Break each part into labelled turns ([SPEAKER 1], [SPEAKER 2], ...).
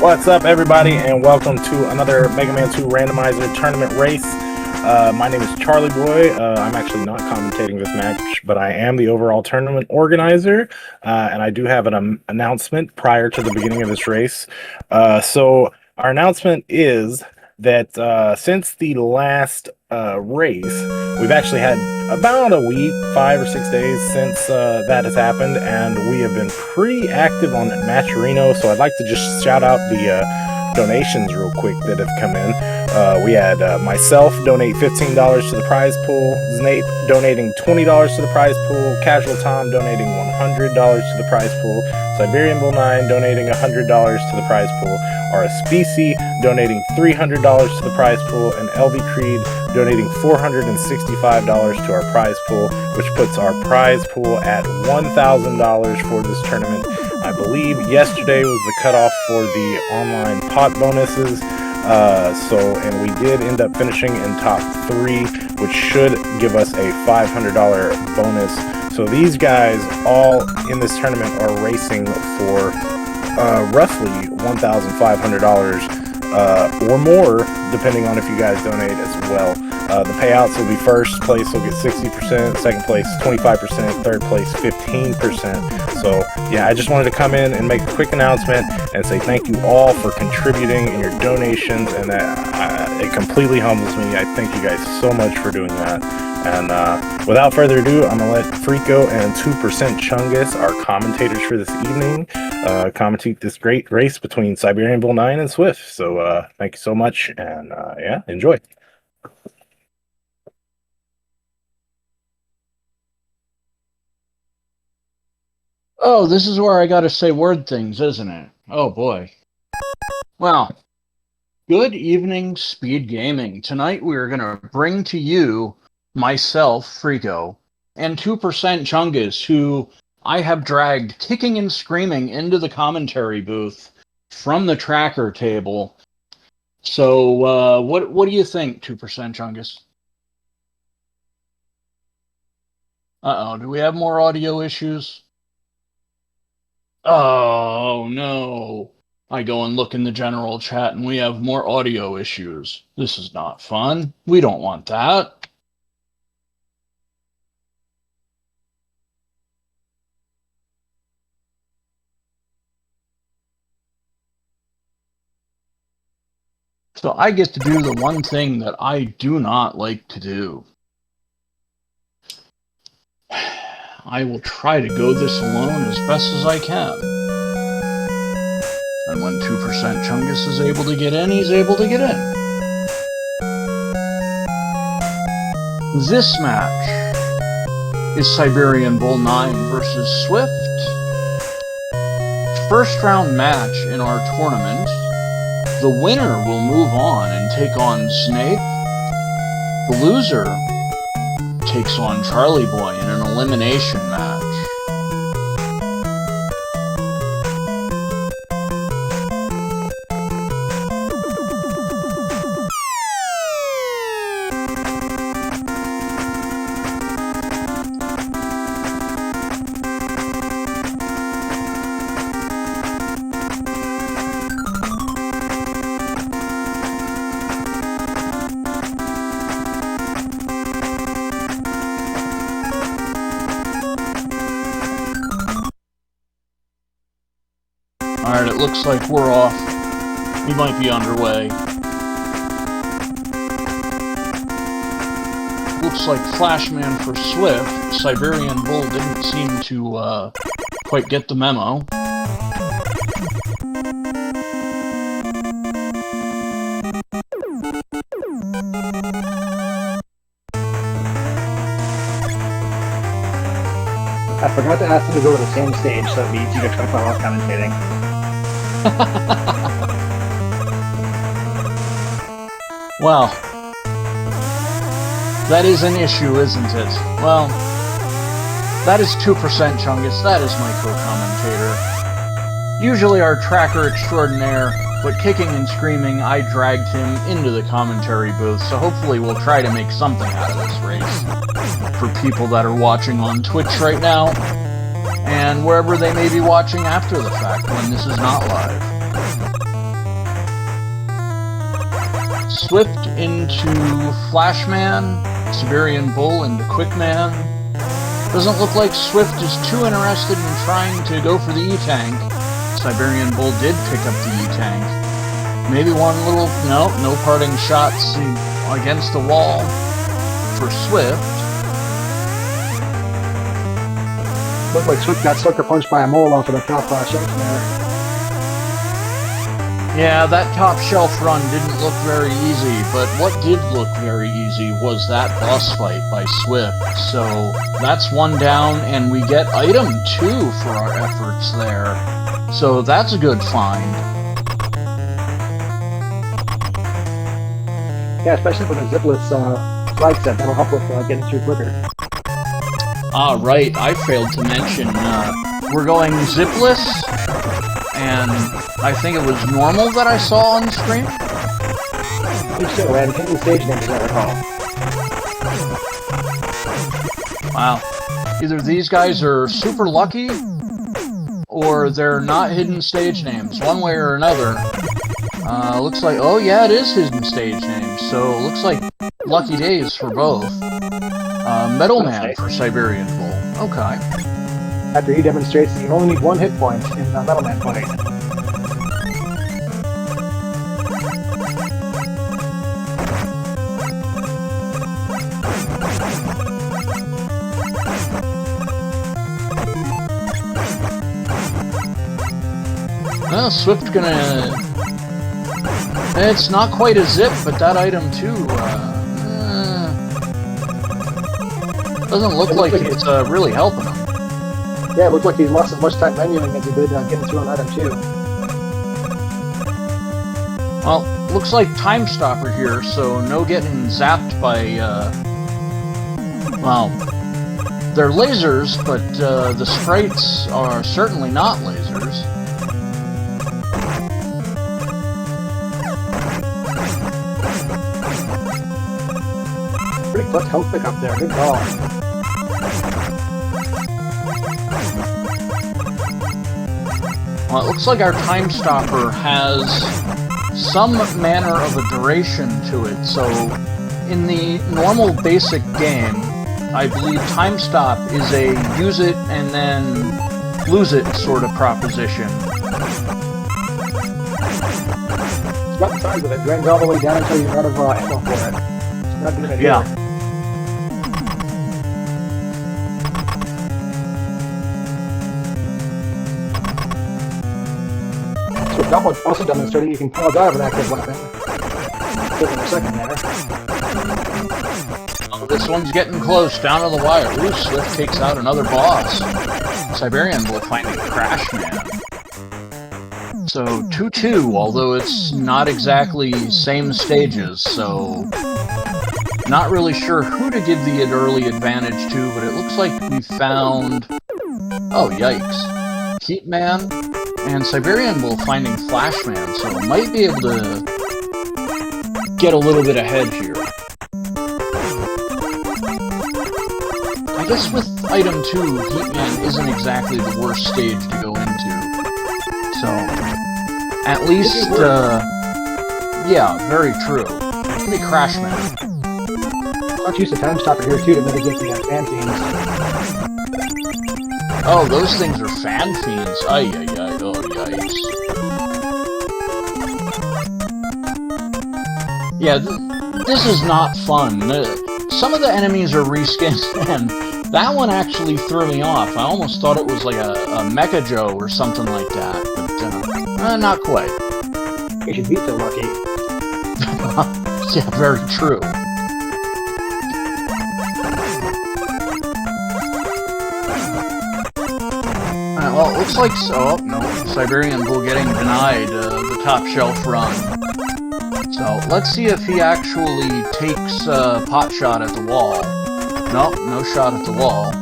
[SPEAKER 1] What's up, everybody, and welcome to another Mega Man 2 Randomizer tournament race. My name is Charlie Boy. I'm actually not commentating this match, but I am the overall tournament organizer, and I do have an announcement prior to the beginning of this race. So our announcement is that since the last race, we've actually had about a week, 5 or 6 days since that has happened, and we have been pretty active on Matcherino, so I'd like to just shout out the donations real quick that have come in. We had myself donate $15 to the prize pool, Snape donating $20 to the prize pool, Casual Tom donating $100 to the prize pool, Siberian Bull 9 donating $100 to the prize pool, RSPC donating $300 to the prize pool, and LV Creed donating $465 to our prize pool, which puts our prize pool at $1,000 for this tournament. I believe yesterday was the cutoff for the online pot bonuses, and we did end up finishing in top 3, which should give us a $500 bonus. So these guys all in this tournament are racing for roughly $1,500 or more, depending on if you guys donate as well. The payouts will be first place will get 60%, second place 25%, third place 15%. So yeah, I just wanted to come in and make a quick announcement and say thank you all for contributing and your donations, and that it completely humbles me. I thank you guys so much for doing that. And without further ado, I'm gonna let Frico and 2% Chungus, our commentators for this evening, commentate this great race between Siberian Bull 9 and Swift. So thank you so much, and yeah, enjoy.
[SPEAKER 2] Oh, this is where I gotta say word things, isn't it? Oh boy. Well, good evening, Speed Gaming. Tonight we are gonna bring to you myself, Frico, and 2% Chungus, who I have dragged kicking and screaming into the commentary booth from the tracker table. So, what do you think, 2% Chungus? Uh-oh, do we have more audio issues? Oh, no. I go and look in the general chat and we have more audio issues. This is not fun. We don't want that. So I get to do the one thing that I do not like to do. I will try to go this alone as best as I can. And when 2% Chungus is able to get in, he's able to get in. This match is Siberian Bull 9 versus Swift. First round match in our tournament. The winner will move on and take on Snape. The loser takes on Charlie Boy in an elimination match. Alright, it looks like we're off. We might be underway. Looks like Flashman for Swift. Siberian Bull didn't seem to quite get the memo.
[SPEAKER 3] I forgot to ask them to go to the same stage, so it means you can talk about commentating.
[SPEAKER 2] Well, that is an issue, isn't it? Well, that is 2% Chungus, that is my co-commentator. Usually our tracker extraordinaire, but kicking and screaming, I dragged him into the commentary booth, so hopefully we'll try to make something out of this race. For people that are watching on Twitch right now, and wherever they may be watching after the fact when this is not live. Swift into Flashman, Siberian Bull into Quickman. Doesn't look like Swift is too interested in trying to go for the E-Tank. Siberian Bull did pick up the E-Tank. Maybe one little... no parting shots against the wall for Swift.
[SPEAKER 3] Looked like Swift got sucker punched by a mole off of the top shelf there.
[SPEAKER 2] Yeah, that top shelf run didn't look very easy, but what did look very easy was that boss fight by Swift. So that's one down, and we get item 2 for our efforts there. So that's a good find.
[SPEAKER 3] Yeah, especially with a zipless flag set, that'll help with getting through quicker.
[SPEAKER 2] Ah, right, I failed to mention, we're going zipless, and I think it was normal that I saw on the screen.
[SPEAKER 3] I think so, and hidden stage names, as I recall.
[SPEAKER 2] Wow. Either these guys are super lucky, or they're not hidden stage names, one way or another. Looks like, oh yeah, it is hidden stage names, so looks like lucky days for both. Metal Man for Siberian Bull. Okay.
[SPEAKER 3] After he demonstrates that you only need 1 hit point in the Metal Man fight.
[SPEAKER 2] Well, Swift gonna... It's not quite a zip, but that item too, doesn't look like it's really helping him.
[SPEAKER 3] Yeah, it looks like he's lost as much time menuing as he did getting through on item 2.
[SPEAKER 2] Well, looks like Time Stopper here, so no getting zapped by, well, they're lasers, but the sprites are certainly not lasers.
[SPEAKER 3] Pretty close health pick up there, good call.
[SPEAKER 2] Well, it looks like our Time Stopper has some manner of a duration to it, so in the normal basic game, I believe Time Stop is a use it and then lose it sort of proposition.
[SPEAKER 3] It's about the size of it, drains all the way down until you're out of ammo for it. It's not a good idea.
[SPEAKER 2] Yeah.
[SPEAKER 3] So Double also demonstrating you can pause out of an active weapon. Give it a second there.
[SPEAKER 2] Oh, this one's getting close, down to the wire. Ooh, Swift takes out another boss. Siberian Bull finding Crash Man. So 2-2, although it's not exactly same stages, so not really sure who to give the early advantage to, but it looks like we found... Oh, yikes. Heat Man and Siberian Bull finding Flashman, so might be able to get a little bit ahead here. I guess with item 2, Heat Man isn't exactly the worst stage to go into. So, at least, yeah, very true. Maybe Crash Man.
[SPEAKER 3] Let's use the Time Stopper here too to mitigate the fan fiends.
[SPEAKER 2] Oh, those things are fan fiends. Ay, ay, ay. Oh, yikes. Yeah, this is not fun. Some of the enemies are reskins, and that one actually threw me off. I almost thought it was like a Mecha Joe or something like that, but not quite.
[SPEAKER 3] You should be so lucky.
[SPEAKER 2] Yeah, very true. Well, it looks like so. Oh, no, Siberian Bull getting denied the top shelf run. So let's see if he actually takes pot shot at the wall. Nope, no shot at the wall.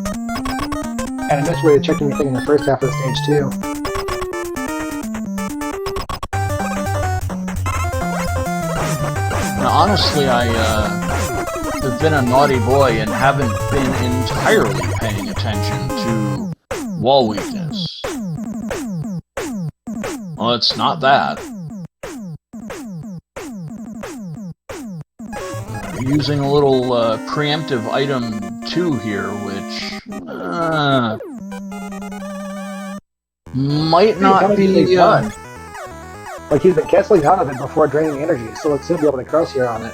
[SPEAKER 3] And I missed where you checked anything in the first half of the stage too.
[SPEAKER 2] Now, honestly, I have been a naughty boy and haven't been entirely paying attention to wall weakness. Well, it's not that. using a little preemptive item 2 here, which might not be
[SPEAKER 3] done. Like he's been canceling out of it before draining energy, so let's still be able to cross here on it.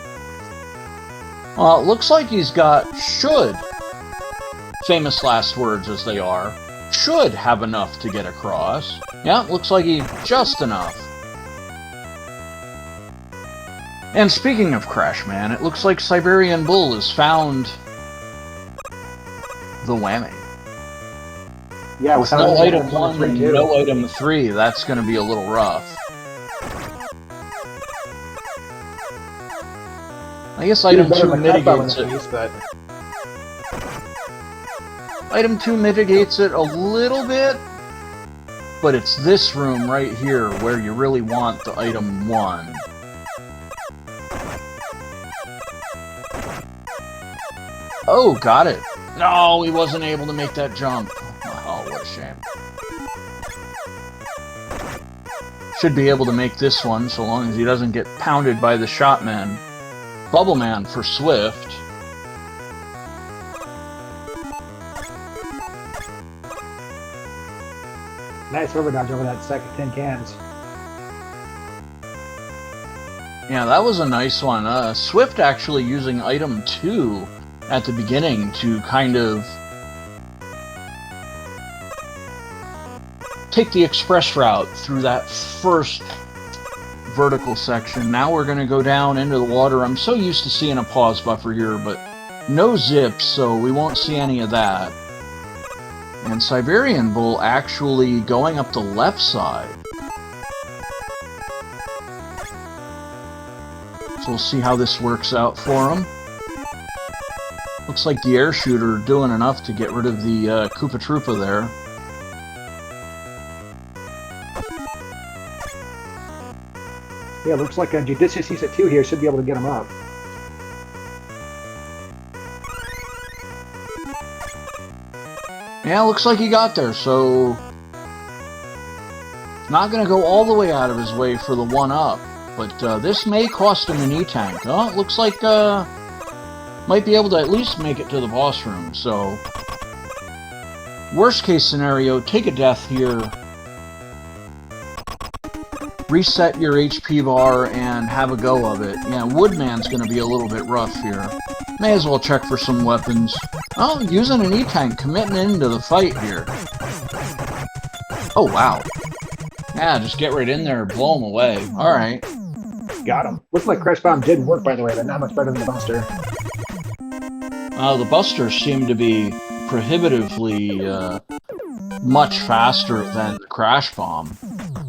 [SPEAKER 2] Well, it looks like he's got should, famous last words as they are, should have enough to get across. Yeah, looks like he just enough. And speaking of Crashman, it looks like Siberian Bull has found the whammy.
[SPEAKER 3] Yeah,
[SPEAKER 2] with no item 1 and no item 3, that's going to be a little rough. I guess item 2 mitigates it. Item 2 mitigates it a little bit, but it's this room right here where you really want the item 1. Oh, got it. No, he wasn't able to make that jump. Oh, what a shame. Should be able to make this one so long as he doesn't get pounded by the shotman. Bubbleman for Swift.
[SPEAKER 3] Nice overdodge over that second 10 cans.
[SPEAKER 2] Yeah, that was a nice one. Swift actually using item 2 at the beginning to kind of take the express route through that first vertical section. Now we're going to go down into the water. I'm so used to seeing a pause buffer here, but no zips, so we won't see any of that. And Siberian Bull actually going up the left side. So we'll see how this works out for him. Looks like the air shooter doing enough to get rid of the Koopa Troopa there.
[SPEAKER 3] Yeah, looks like a judicious use of 2 here should be able to get him up.
[SPEAKER 2] Yeah, looks like he got there, so not going to go all the way out of his way for the 1-up, but this may cost him an E-Tank. Oh, it looks like might be able to at least make it to the boss room, so worst case scenario, take a death here, reset your HP bar, and have a go of it. Yeah, Woodman's going to be a little bit rough here. May as well check for some weapons. Oh, using an E-Tank, committing into the fight here. Oh, wow. Yeah, just get right in there, blow him away. Alright.
[SPEAKER 3] Got him. Looks like Crash Bomb did work, by the way, but not much better than the Buster.
[SPEAKER 2] The Busters seem to be prohibitively much faster than the Crash Bomb.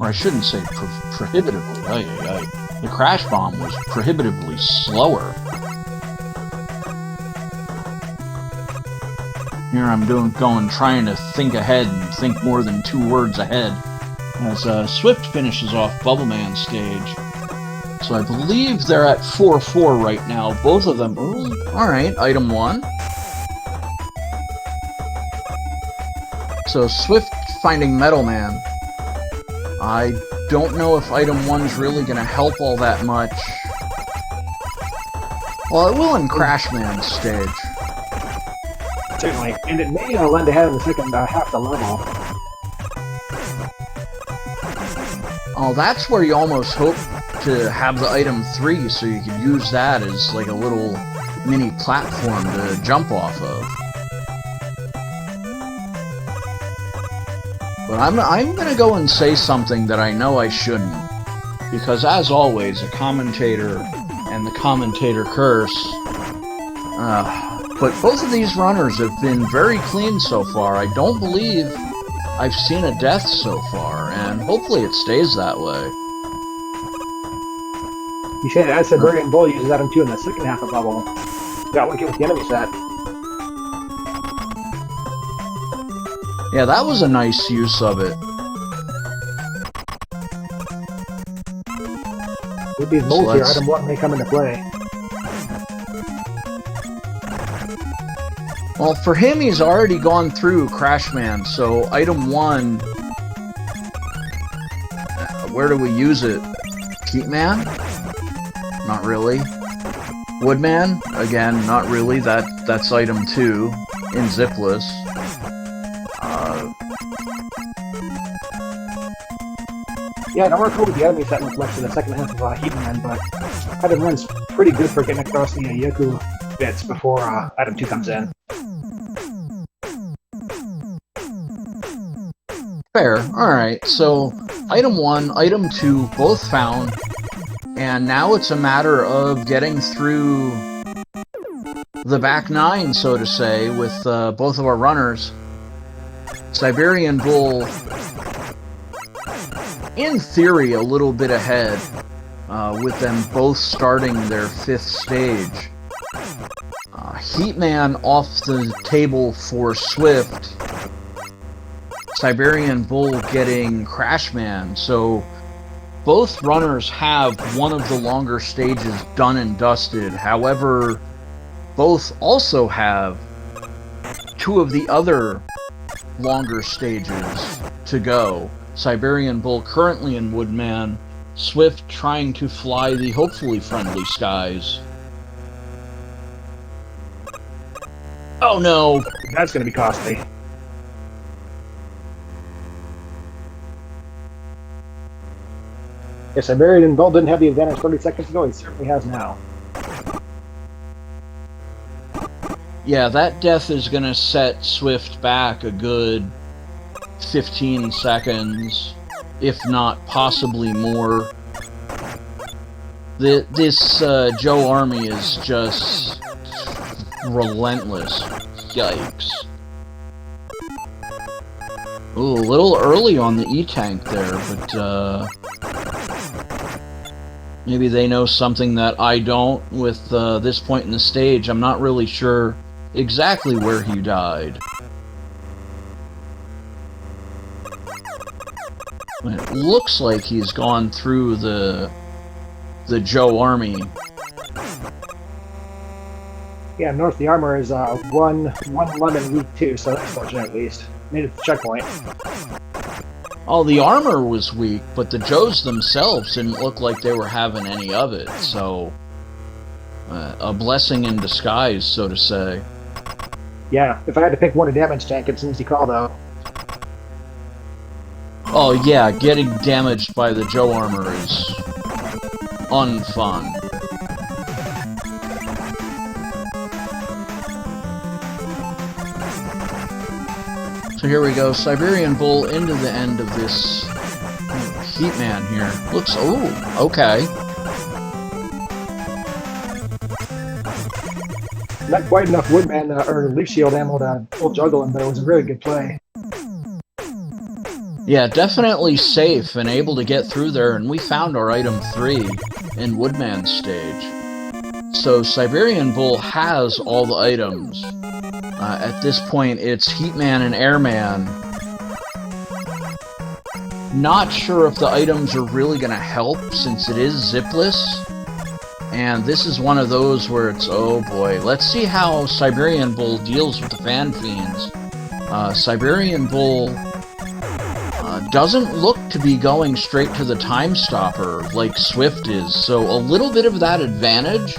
[SPEAKER 2] Or I shouldn't say prohibitively. The Crash Bomb was prohibitively slower. Here I'm trying to think ahead and think more than 2 words ahead. As Swift finishes off Bubbleman's stage. So I believe they're at 4-4 right now. Both of them. Ooh, alright, item 1. So Swift finding Metal Man. I don't know if item 1's really going to help all that much. Well, it will in Crashman's stage.
[SPEAKER 3] Certainly. And it may lend ahead in the second half the level.
[SPEAKER 2] Oh, that's where you almost hope to have the item 3 so you could use that as like a little mini platform to jump off of. But I'm gonna go and say something that I know I shouldn't, because as always, a commentator and the commentator curse. But both of these runners have been very clean so far. I don't believe I've seen a death so far, and hopefully it stays that way.
[SPEAKER 3] You said I said Siberian Bull uses item 2 in the second half of Bubble. Got one with the enemy set.
[SPEAKER 2] Yeah, that was a nice use of it.
[SPEAKER 3] With these molds here, item 1 may come into play.
[SPEAKER 2] Well, for him, he's already gone through Crashman, so item 1... where do we use it? Keep Man? Not really. Woodman, again, not really. That's item 2 in Zipless.
[SPEAKER 3] Yeah, I don't recall with the enemies that much in the second half of Heatman, but item 1's pretty good for getting across the Yoku bits before item 2 comes in.
[SPEAKER 2] Fair. Alright, so item 1, item 2, both found, and now it's a matter of getting through the back 9, so to say, with both of our runners. Siberian Bull, in theory, a little bit ahead, with them both starting their 5th stage. Heatman off the table for Swift. Siberian Bull getting Crashman, so both runners have one of the longer stages done and dusted. However, both also have 2 of the other longer stages to go. Siberian Bull currently in Woodman, Swift trying to fly the hopefully friendly skies. Oh no!
[SPEAKER 3] That's going to be costly. Yes, Siberian Bull didn't have the advantage 30 seconds ago, he certainly has now.
[SPEAKER 2] Yeah, that death is going to set Swift back a good 15 seconds, if not possibly more. This Joe Army is just relentless. Yikes. Ooh, a little early on the E-Tank there, but maybe they know something that I don't with this point in the stage. I'm not really sure exactly where he died. It looks like he's gone through the Joe Army.
[SPEAKER 3] Yeah, north the armor is one lemon weak too, so that's fortunate at least. Made it to the checkpoint.
[SPEAKER 2] Oh, the armor was weak, but the Joes themselves didn't look like they were having any of it, so a blessing in disguise, so to say.
[SPEAKER 3] Yeah, if I had to pick one to damage tank, it's an easy call though.
[SPEAKER 2] Oh yeah, getting damaged by the Joe armor is unfun. So here we go, Siberian Bull into the end of this Heatman here. Looks, oh, okay.
[SPEAKER 3] Not quite enough Woodman or Leaf Shield ammo to full juggle him, but it was a really good play.
[SPEAKER 2] Yeah, definitely safe and able to get through there, and we found our item 3 in Woodman's stage. So Siberian Bull has all the items. At this point, it's Heatman and Airman. Not sure if the items are really going to help, since it is zipless. And this is one of those where it's, oh boy. Let's see how Siberian Bull deals with the Fan Fiends. Siberian Bull doesn't look to be going straight to the Time Stopper like Swift is. So a little bit of that advantage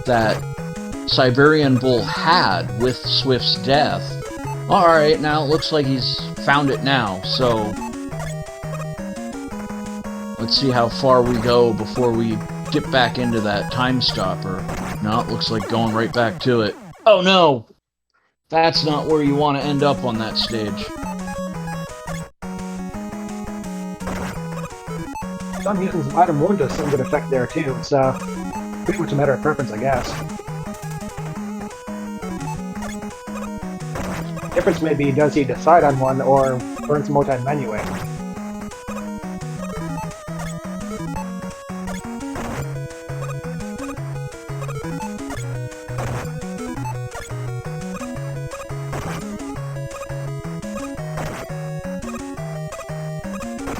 [SPEAKER 2] that Siberian Bull had with Swift's death. Alright, now it looks like he's found it now, so let's see how far we go before we dip back into that Time Stopper. No, it looks like going right back to it. Oh no! That's not where you want to end up on that stage.
[SPEAKER 3] Some using some item 1 does some good effect there too. It's pretty much a matter of preference, I guess. Difference may be, does he decide on one or burn some more time manually?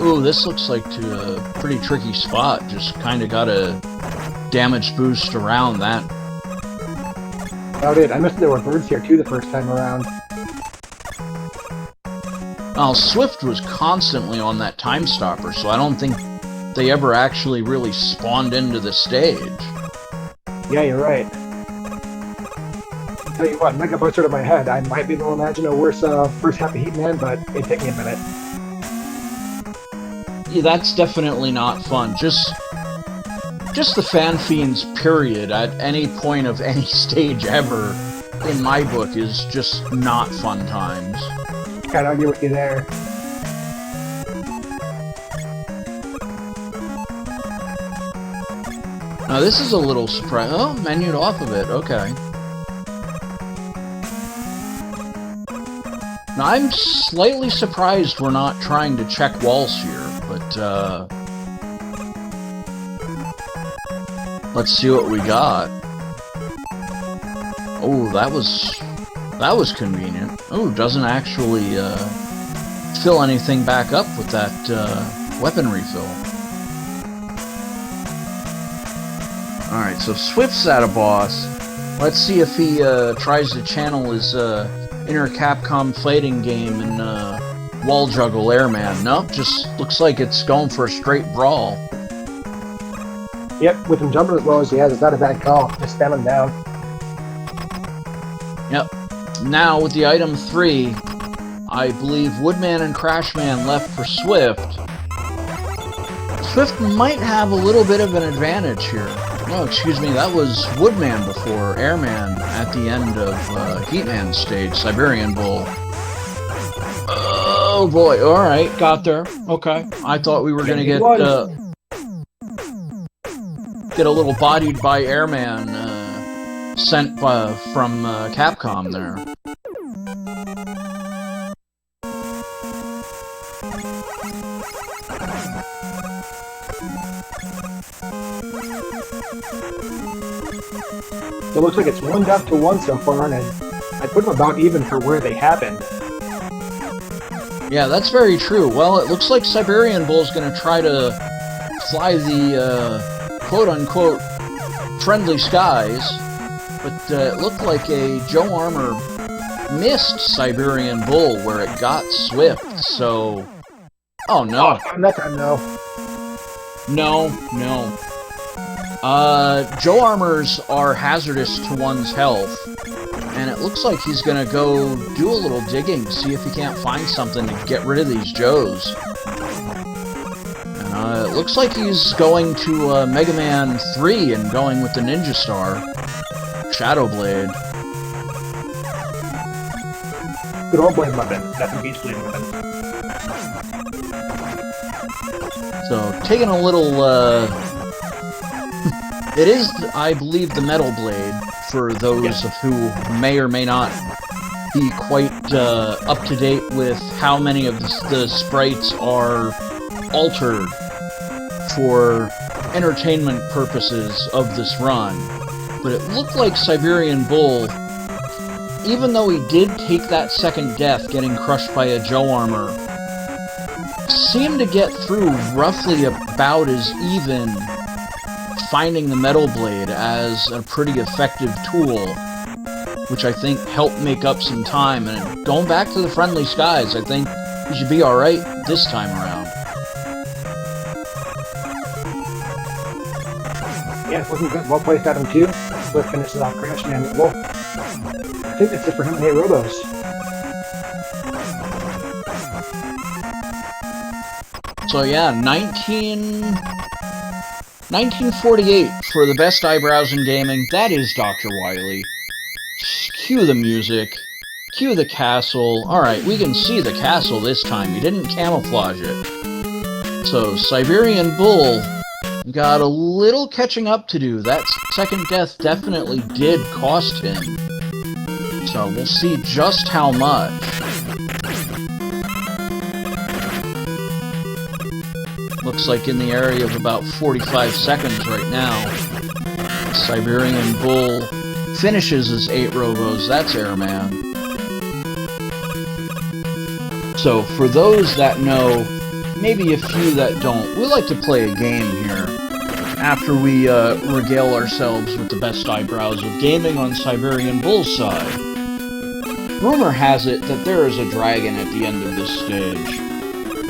[SPEAKER 2] Ooh, this looks like to a pretty tricky spot. Just kind of got a damage boost around that.
[SPEAKER 3] About it. I missed there were birds here too the first time around.
[SPEAKER 2] Well, Swift was constantly on that Time Stopper, so I don't think they ever actually really spawned into the stage.
[SPEAKER 3] Yeah, you're right. Tell you what, Mega Buster to my head. I might be able to imagine a worse first half of Heatman, but it'd take me a minute.
[SPEAKER 2] Yeah, that's definitely not fun. Just the fan fiends, period, at any point of any stage ever, in my book, is just not fun times.
[SPEAKER 3] Can't argue with you there.
[SPEAKER 2] Now this is a little surprise. Oh, menued off of it. Okay. Now I'm slightly surprised we're not trying to check walls here, but let's see what we got. Oh, that was convenient. Oh, doesn't actually fill anything back up with that weapon refill. Alright, so Swift's at a boss. Let's see if he tries to channel his inner Capcom fighting game and wall juggle Airman. Nope, just looks like it's going for a straight brawl.
[SPEAKER 3] Yep, with him jumping as low as he has, it's not a bad call. Just spam him down.
[SPEAKER 2] Yep. Now, with the item 3, I believe Woodman and Crashman left for Swift. Swift might have a little bit of an advantage here. No, excuse me, that was Woodman before Airman at the end of Heatman stage, Siberian Bull. Oh boy, alright, got there. Okay, I thought we were gonna get a little bodied by Airman sent from Capcom there.
[SPEAKER 3] It looks like it's 1 death to 1 so far, and I put them about even for where they happened.
[SPEAKER 2] Yeah, that's very true. Well, it looks like Siberian Bull's gonna try to fly the quote-unquote friendly skies, but it looked like a Joe Armor missed Siberian Bull where it got Swift, so... Oh, no.
[SPEAKER 3] Oh, that time, no.
[SPEAKER 2] No. Joe Armors are hazardous to one's health, and it looks like he's gonna go do a little digging, see if he can't find something to get rid of these Joes. And it looks like he's going to Mega Man 3 and going with the Ninja Star. Shadow Blade.
[SPEAKER 3] Good old blade weapon. That's a beach blade weapon.
[SPEAKER 2] So, taking a little, it is, I believe, the Metal Blade, for those of who may or may not be quite up to date with how many of the sprites are altered for entertainment purposes of this run. But it looked like Siberian Bull, even though he did take that second death getting crushed by a Joe Armor, seemed to get through roughly about as even finding the Metal Blade as a pretty effective tool, which I think helped make up some time. And going back to the friendly skies, I think we should be alright this time around.
[SPEAKER 3] Yeah, looking good. Well placed at him too. Swift finishes off Crashman. Well, I think that's it for him and 8 Robos.
[SPEAKER 2] So yeah, 1948 for the best eyebrows in gaming. That is Dr. Wily. Cue the music. Cue the castle. Alright, we can see the castle this time. He didn't camouflage it. So, Siberian Bull got a little catching up to do. That second death definitely did cost him. So, we'll see just how much. Looks like in the area of about 45 seconds right now. Siberian Bull finishes his 8 Robos. That's Airman. So, for those that know, maybe a few that don't, we like to play a game here after we regale ourselves with the best eyebrows of gaming on Siberian Bull's side. Rumor has it that there is a dragon at the end of this stage.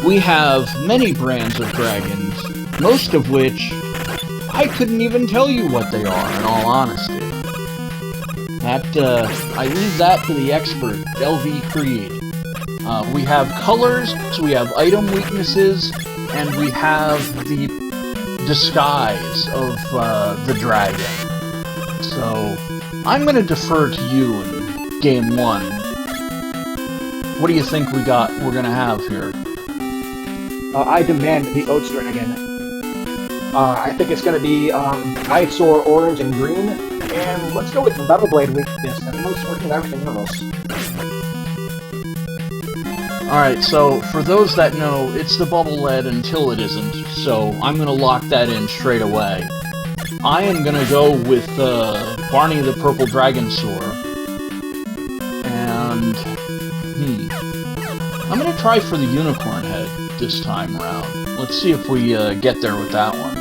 [SPEAKER 2] We have many brands of dragons, most of which I couldn't even tell you what they are, in all honesty. That, I leave that to the expert, LV Creed. We have colors, so we have item weaknesses, and we have the disguise of the dragon. So, I'm going to defer to you in Game 1. What do you think we're going to have here?
[SPEAKER 3] I demand the Oats Dragon. I think it's going to be Eyesore Orange and Green, and let's go with Metal Blade weakness, and most working everything else.
[SPEAKER 2] Alright, so for those that know, it's the bubble lead until it isn't, so I'm going to lock that in straight away. I am going to go with Barney the Purple Dragon Soar, and I'm going to try for the Unicorn Head this time around. Let's see if we get there with that one.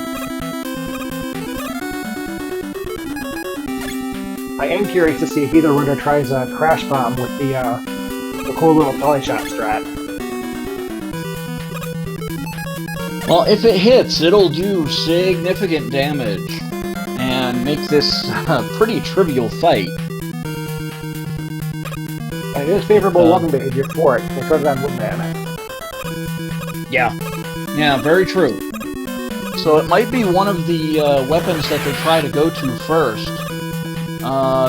[SPEAKER 3] I am curious to see if either runner tries a Crash Bomb with the cool little dolly shot strat.
[SPEAKER 2] Well, if it hits, it'll do significant damage and make this a pretty trivial fight.
[SPEAKER 3] And it is favorable weapon behavior for it, because I'm Woodman.
[SPEAKER 2] Yeah, very true. So it might be one of the weapons that they try to go to first.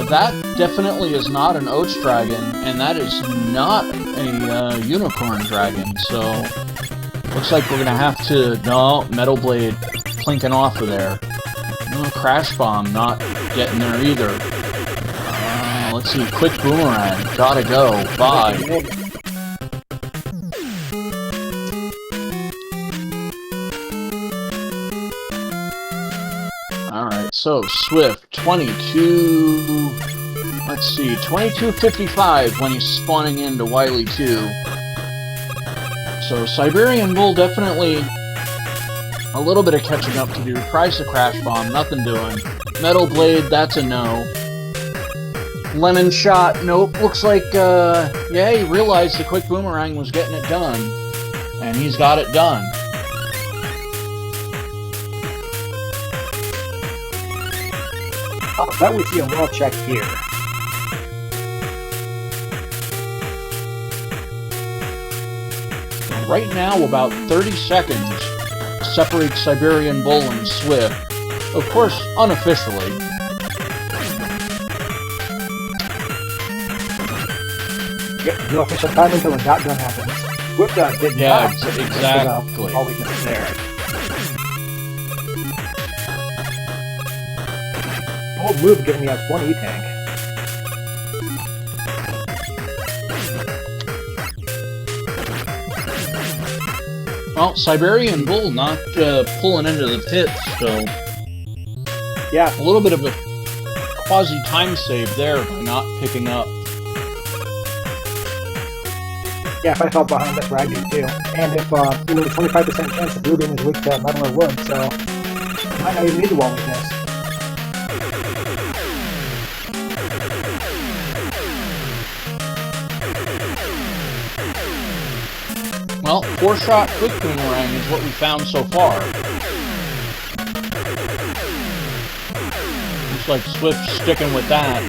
[SPEAKER 2] That definitely is not an Oats Dragon, and that is not a Unicorn Dragon, so looks like we're gonna have to... No, Metal Blade plinking off of there. No, Crash Bomb not getting there either. Let's see, Quick Boomerang, gotta go, bye. Alright, so Swift, 22... Let's see, 2255 when he's spawning into Wily 2. So Siberian Bull definitely a little bit of catching up to do. Tries the Crash Bomb, nothing doing. Metal Blade, that's a no. Lemon Shot, nope. Looks like, yeah, he realized the Quick Boomerang was getting it done. And he's got it done.
[SPEAKER 3] I bet we see a wall check here.
[SPEAKER 2] Right now, about 30 seconds separates Siberian Bull and Swift. Of course, unofficially.
[SPEAKER 3] Yep, no official time until the dot gun happens. Swift did
[SPEAKER 2] Yeah,
[SPEAKER 3] not.
[SPEAKER 2] exactly.
[SPEAKER 3] All weaknesses there. Bold move giving me a 1 E-Tank.
[SPEAKER 2] Well, Siberian Bull not pulling into the pit, so...
[SPEAKER 3] Yeah.
[SPEAKER 2] A little bit of a quasi-time save there by not picking up.
[SPEAKER 3] Yeah, if I fell behind, that's what I'd do too. And if, 25% chance that Blue Beam is weak to metal or wood, so... I might not even need the wall weakness.
[SPEAKER 2] Well, 4-shot Quick Boomerang is what we found so far. Looks like Swift's sticking with that.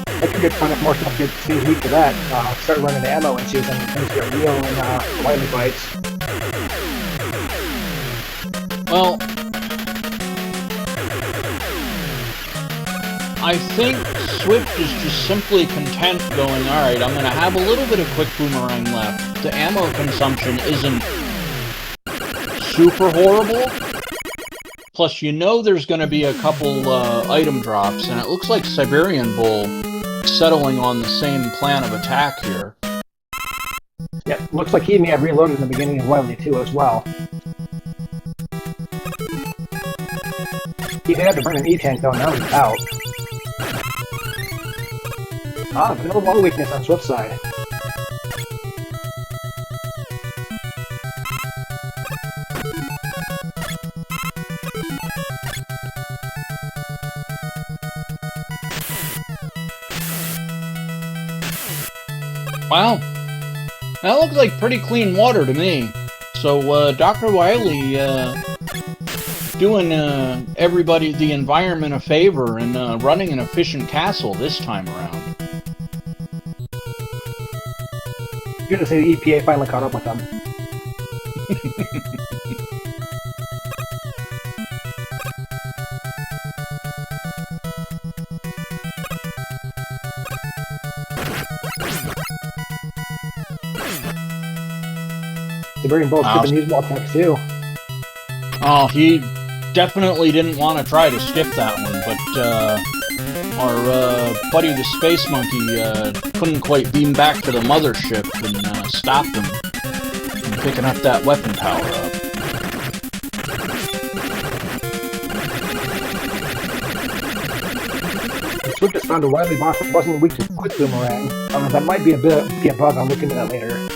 [SPEAKER 3] That could get fun if more stuff gets too weak to that. Start running the ammo issues and things get real in Wily fights.
[SPEAKER 2] Well, I think Swift is just simply content going, alright, I'm going to have a little bit of Quick Boomerang left. The ammo consumption isn't super horrible. Plus, you know there's going to be a couple item drops, and it looks like Siberian Bull settling on the same plan of attack here.
[SPEAKER 3] Yeah, looks like he may have reloaded in the beginning of Wily 2 as well. He did have to bring an E-Tank though, now he's out. Ah, but no wall weakness on Swift's side.
[SPEAKER 2] Wow. That looks like pretty clean water to me. So, Dr. Wily, doing everybody, the environment, a favor and running an efficient castle this time around.
[SPEAKER 3] Good to see the EPA finally caught up with them. Siberianbull's skipping these wall attacks too.
[SPEAKER 2] Oh, he definitely didn't want to try to skip that one, but our buddy the Space Monkey couldn't quite beam back to the mothership and stop him from picking up that weapon power-up.
[SPEAKER 3] Swift just found a wily boss that wasn't weak to quick boomerang. That might be a bug. I'll look into that later.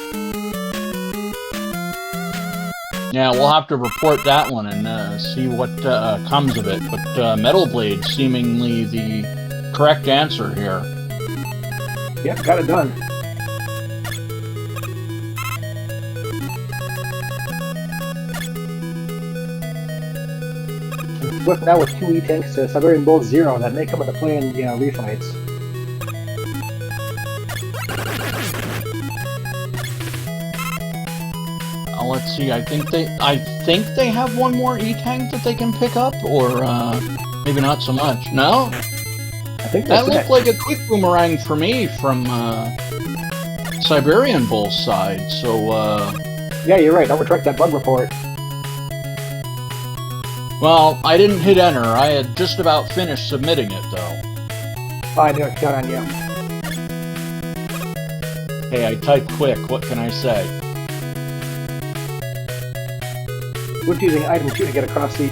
[SPEAKER 2] Yeah, we'll have to report that one and see what comes of it. But Metal Blade seemingly the correct answer here.
[SPEAKER 3] Yep, got it done. And Swift now with 2 E-tanks to Siberianbull 0 that may come into play in refights.
[SPEAKER 2] Let's see. I think they have one more E-tank that they can pick up, or maybe not so much. No,
[SPEAKER 3] I think that
[SPEAKER 2] looked like a quick boomerang for me from Siberianbull's side. So
[SPEAKER 3] yeah, you're right. I'll retract that bug report.
[SPEAKER 2] Well, I didn't hit enter. I had just about finished submitting it, though.
[SPEAKER 3] I knew it got on you.
[SPEAKER 2] Hey, I typed quick. What can I say?
[SPEAKER 3] We're using item 2 to get across the...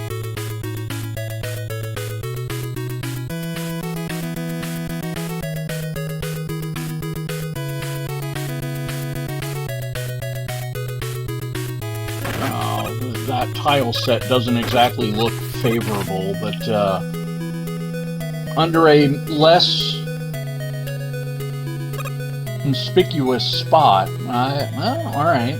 [SPEAKER 2] That tile set doesn't exactly look favorable, but under a less conspicuous spot, well, alright.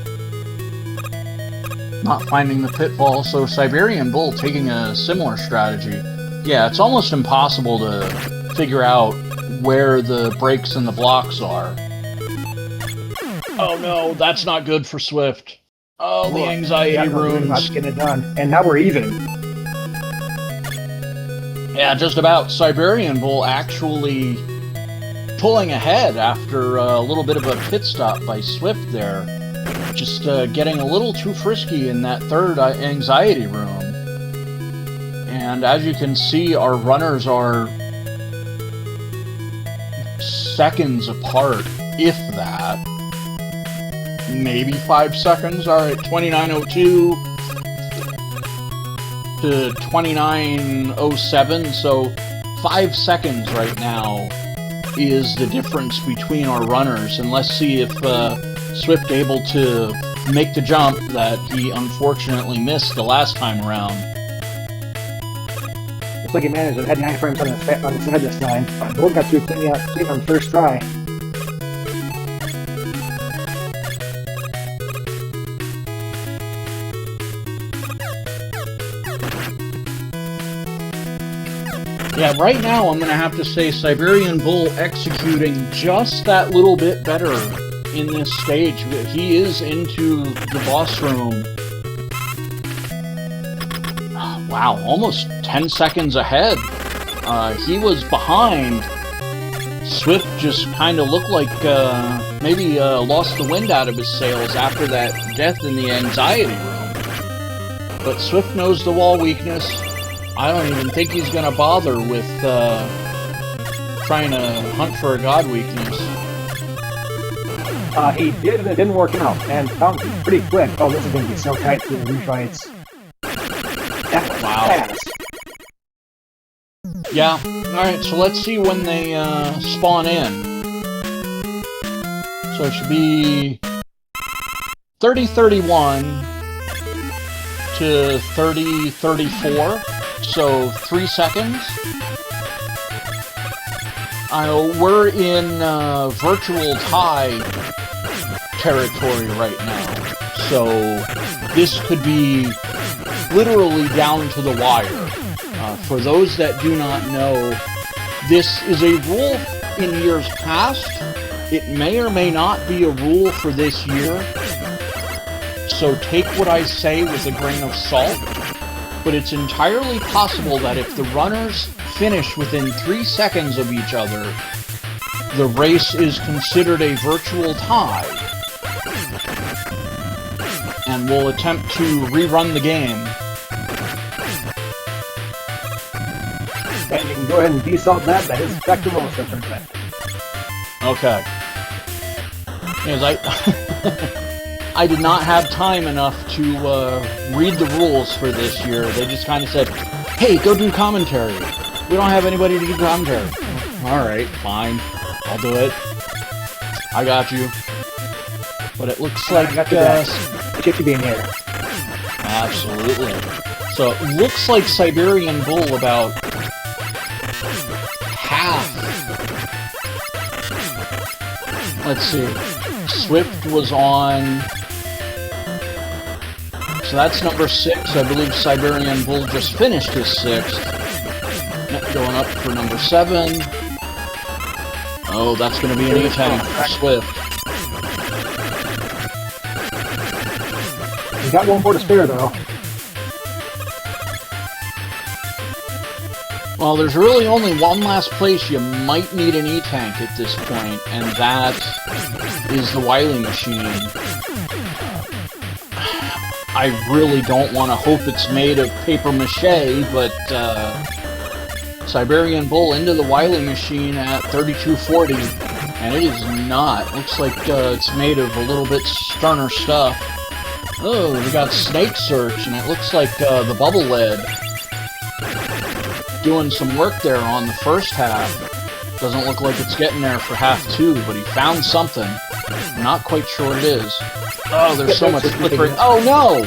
[SPEAKER 2] Not finding the pitfall, so Siberianbull taking a similar strategy. Yeah, it's almost impossible to figure out where the breaks and the blocks are. Oh no, that's not good for Swift. Oh, the anxiety runes.
[SPEAKER 3] About getting it done. And now we're even.
[SPEAKER 2] Yeah, just about. Siberianbull actually pulling ahead after a little bit of a pit stop by Swift there. Just getting a little too frisky in that third anxiety room. And as you can see, our runners are seconds apart, if that. Maybe 5 seconds. Alright, 29:02 to 29:07, so 5 seconds right now is the difference between our runners. And let's see if Swift able to make the jump that he unfortunately missed the last time around.
[SPEAKER 3] Looks like he managed to head 9 frames on his head this time. Bull got through clean on first try.
[SPEAKER 2] Yeah, right now I'm going to have to say Siberianbull executing just that little bit better in this stage. He is into the boss room. Wow, almost 10 seconds ahead. He was behind. Swift just kind of looked like maybe lost the wind out of his sails after that death in the anxiety room. But Swift knows the wall weakness. I don't even think he's going to bother with trying to hunt for a god weakness.
[SPEAKER 3] He did, and it didn't work out, and found it pretty quick. Oh, this is going to be so tight through the refights. That was fast.
[SPEAKER 2] Yeah, alright, so let's see when they spawn in. So it should be 30:31 to 30:34. So 3 seconds. We're in virtual tie territory right now. So this could be literally down to the wire. For those that do not know, this is a rule in years past. It may or may not be a rule for this year, so take what I say with a grain of salt, but it's entirely possible that if the runners finish within 3 seconds of each other, the race is considered a virtual tie, and we'll attempt to rerun the game.
[SPEAKER 3] And you can go ahead and desalt that. That is effective roller coaster effect.
[SPEAKER 2] Okay. Because I did not have time enough to read the rules for this year. They just kind of said, hey, go do commentary. We don't have anybody to do commentary. Alright, fine. I'll do it. I got you. But it looks like...
[SPEAKER 3] Chicky being here.
[SPEAKER 2] Absolutely. So it looks like Siberian Bull about half. Let's see. Swift was on... So that's number 6. I believe Siberian Bull just finished his 6th. Going up for number 7. Oh, that's going to be an E-tank for Swift.
[SPEAKER 3] You got one more to spare, though.
[SPEAKER 2] Well, there's really only one last place you might need an E-tank at this point, and that is the Wily machine. I really don't want to hope it's made of paper mache, but Siberian Bull into the Wily machine at 3240, and it is not. Looks like it's made of a little bit sterner stuff. Oh, we got Snake Search, and it looks like the bubble lead doing some work there on the first half. Doesn't look like it's getting there for half 2, but he found something. Not quite sure what it is. Oh, there's so much flickering. Oh no!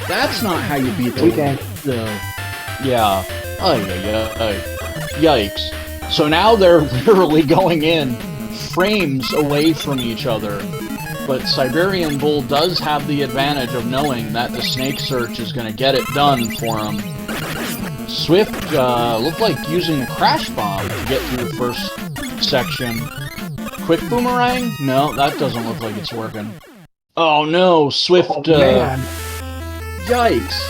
[SPEAKER 2] That's not how you beat the yeah. Oh, yeah. Yikes. So now they're literally going in frames away from each other. But Siberian Bull does have the advantage of knowing that the Snake Search is going to get it done for him. Swift looked like using the Crash Bomb to get through the first section. Quick Boomerang? No, that doesn't look like it's working. Oh no, Swift, yikes.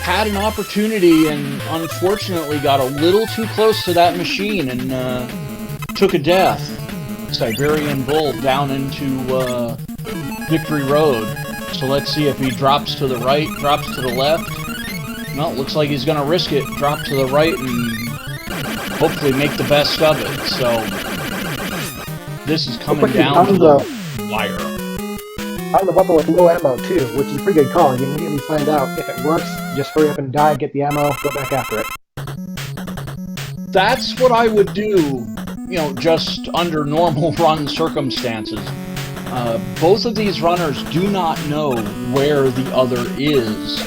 [SPEAKER 2] Had an opportunity and unfortunately got a little too close to that machine and took a death. Siberian Bull down into Victory Road. So let's see if he drops to the right, drops to the left. Well, looks like he's going to risk it. Drop to the right and hopefully make the best of it. So this is coming down to the wire.
[SPEAKER 3] On the bubble with low ammo too, which is a pretty good call. You can immediately find out if it works. Just hurry up and die, get the ammo, go back after it.
[SPEAKER 2] That's what I would do, you know, just under normal run circumstances. Both of these runners do not know where the other is.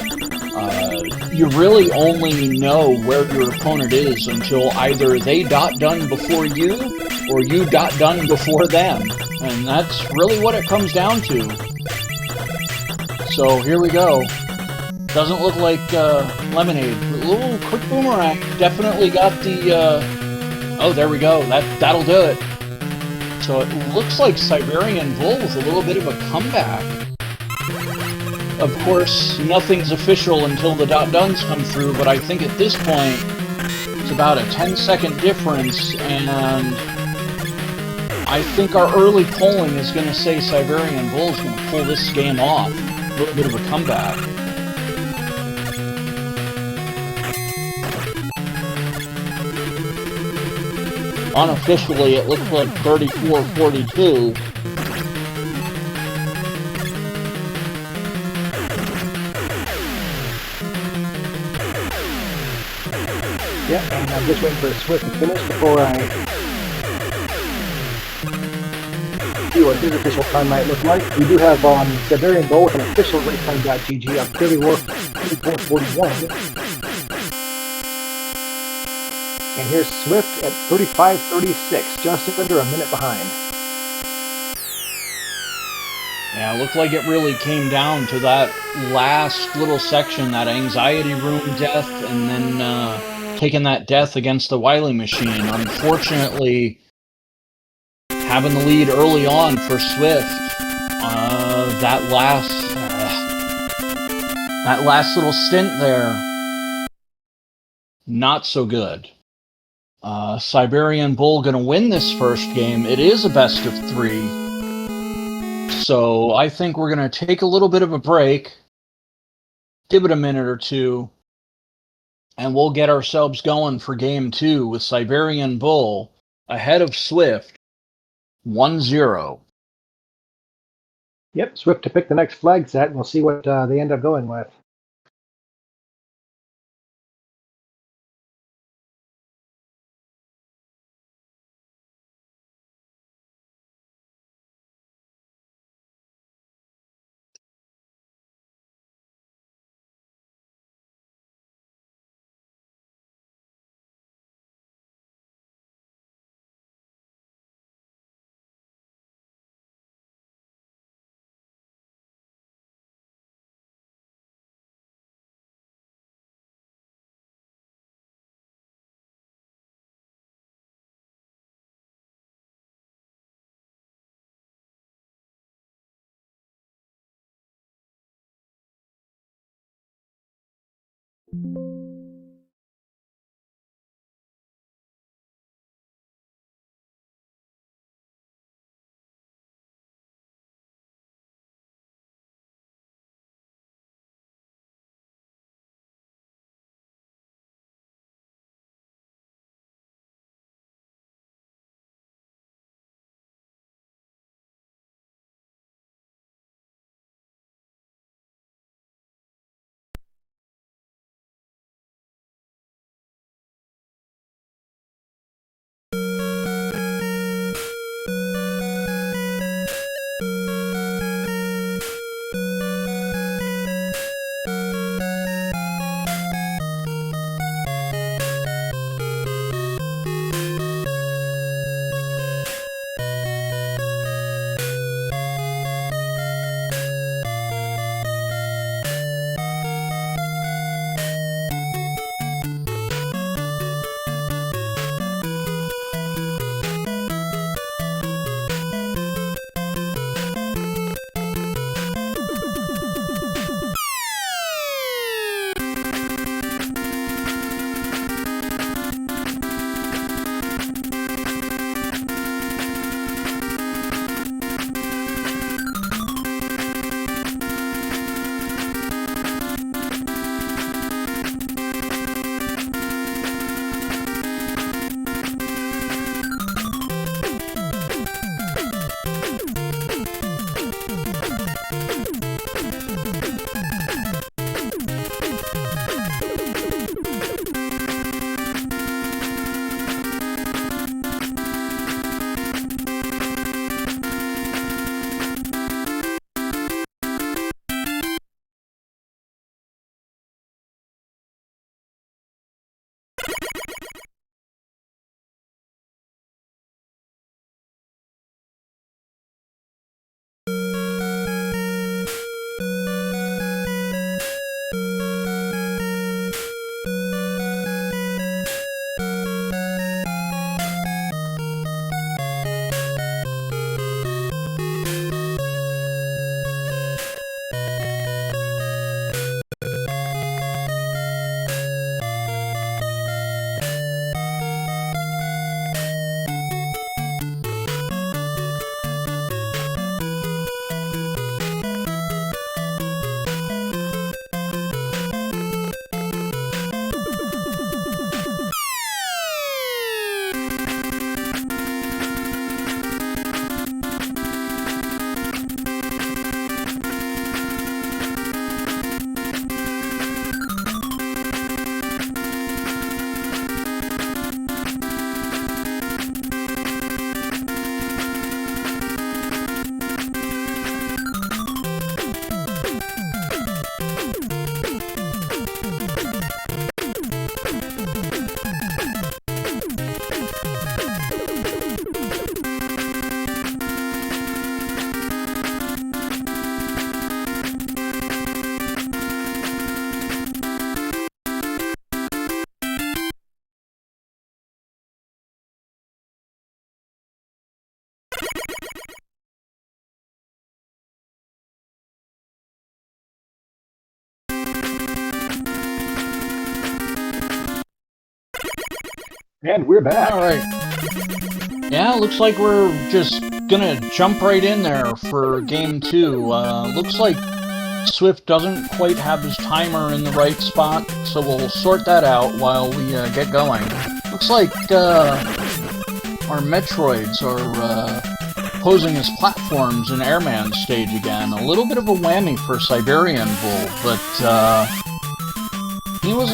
[SPEAKER 2] You really only know where your opponent is until either they dot done before you or you dot done before them. And that's really what it comes down to. So here we go. Doesn't look like Lemonade. Ooh, Quick Boomerang definitely got the... Oh, there we go. That'll do it. So it looks like Siberian Bull with a little bit of a comeback. Of course, nothing's official until the dot-dones come through, but I think at this point, it's about a 10-second difference, and I think our early polling is going to say Siberian Bull is going to pull this game off. A little bit of a comeback. Unofficially, it looks like 34-42.
[SPEAKER 3] Yeah, and I'm just waiting for a Swift to finish before I see what his official time might look like. We do have on Siberian Bull with an official racetime.gg of 34:41. And here's Swift at 35:36, just under a minute behind.
[SPEAKER 2] Yeah, it looked like it really came down to that last little section, that anxiety room death, and then taking that death against the Wily machine. Unfortunately, having the lead early on for Swift, that last little stint there, not so good. Siberian Bull going to win this first game. It is a best of 3. So I think we're going to take a little bit of a break, give it a minute or two, and we'll get ourselves going for game 2 with Siberian Bull ahead of Swift 1-0.
[SPEAKER 3] Yep, Swift to pick the next flag set. We'll see what they end up going with. And we're back.
[SPEAKER 2] All right. Yeah, looks like we're just gonna jump right in there for game 2. Looks like Swift doesn't quite have his timer in the right spot, so we'll sort that out while we get going. Looks like our Metroids are posing as platforms in Airman stage again. A little bit of a whammy for Siberian Bull, but he was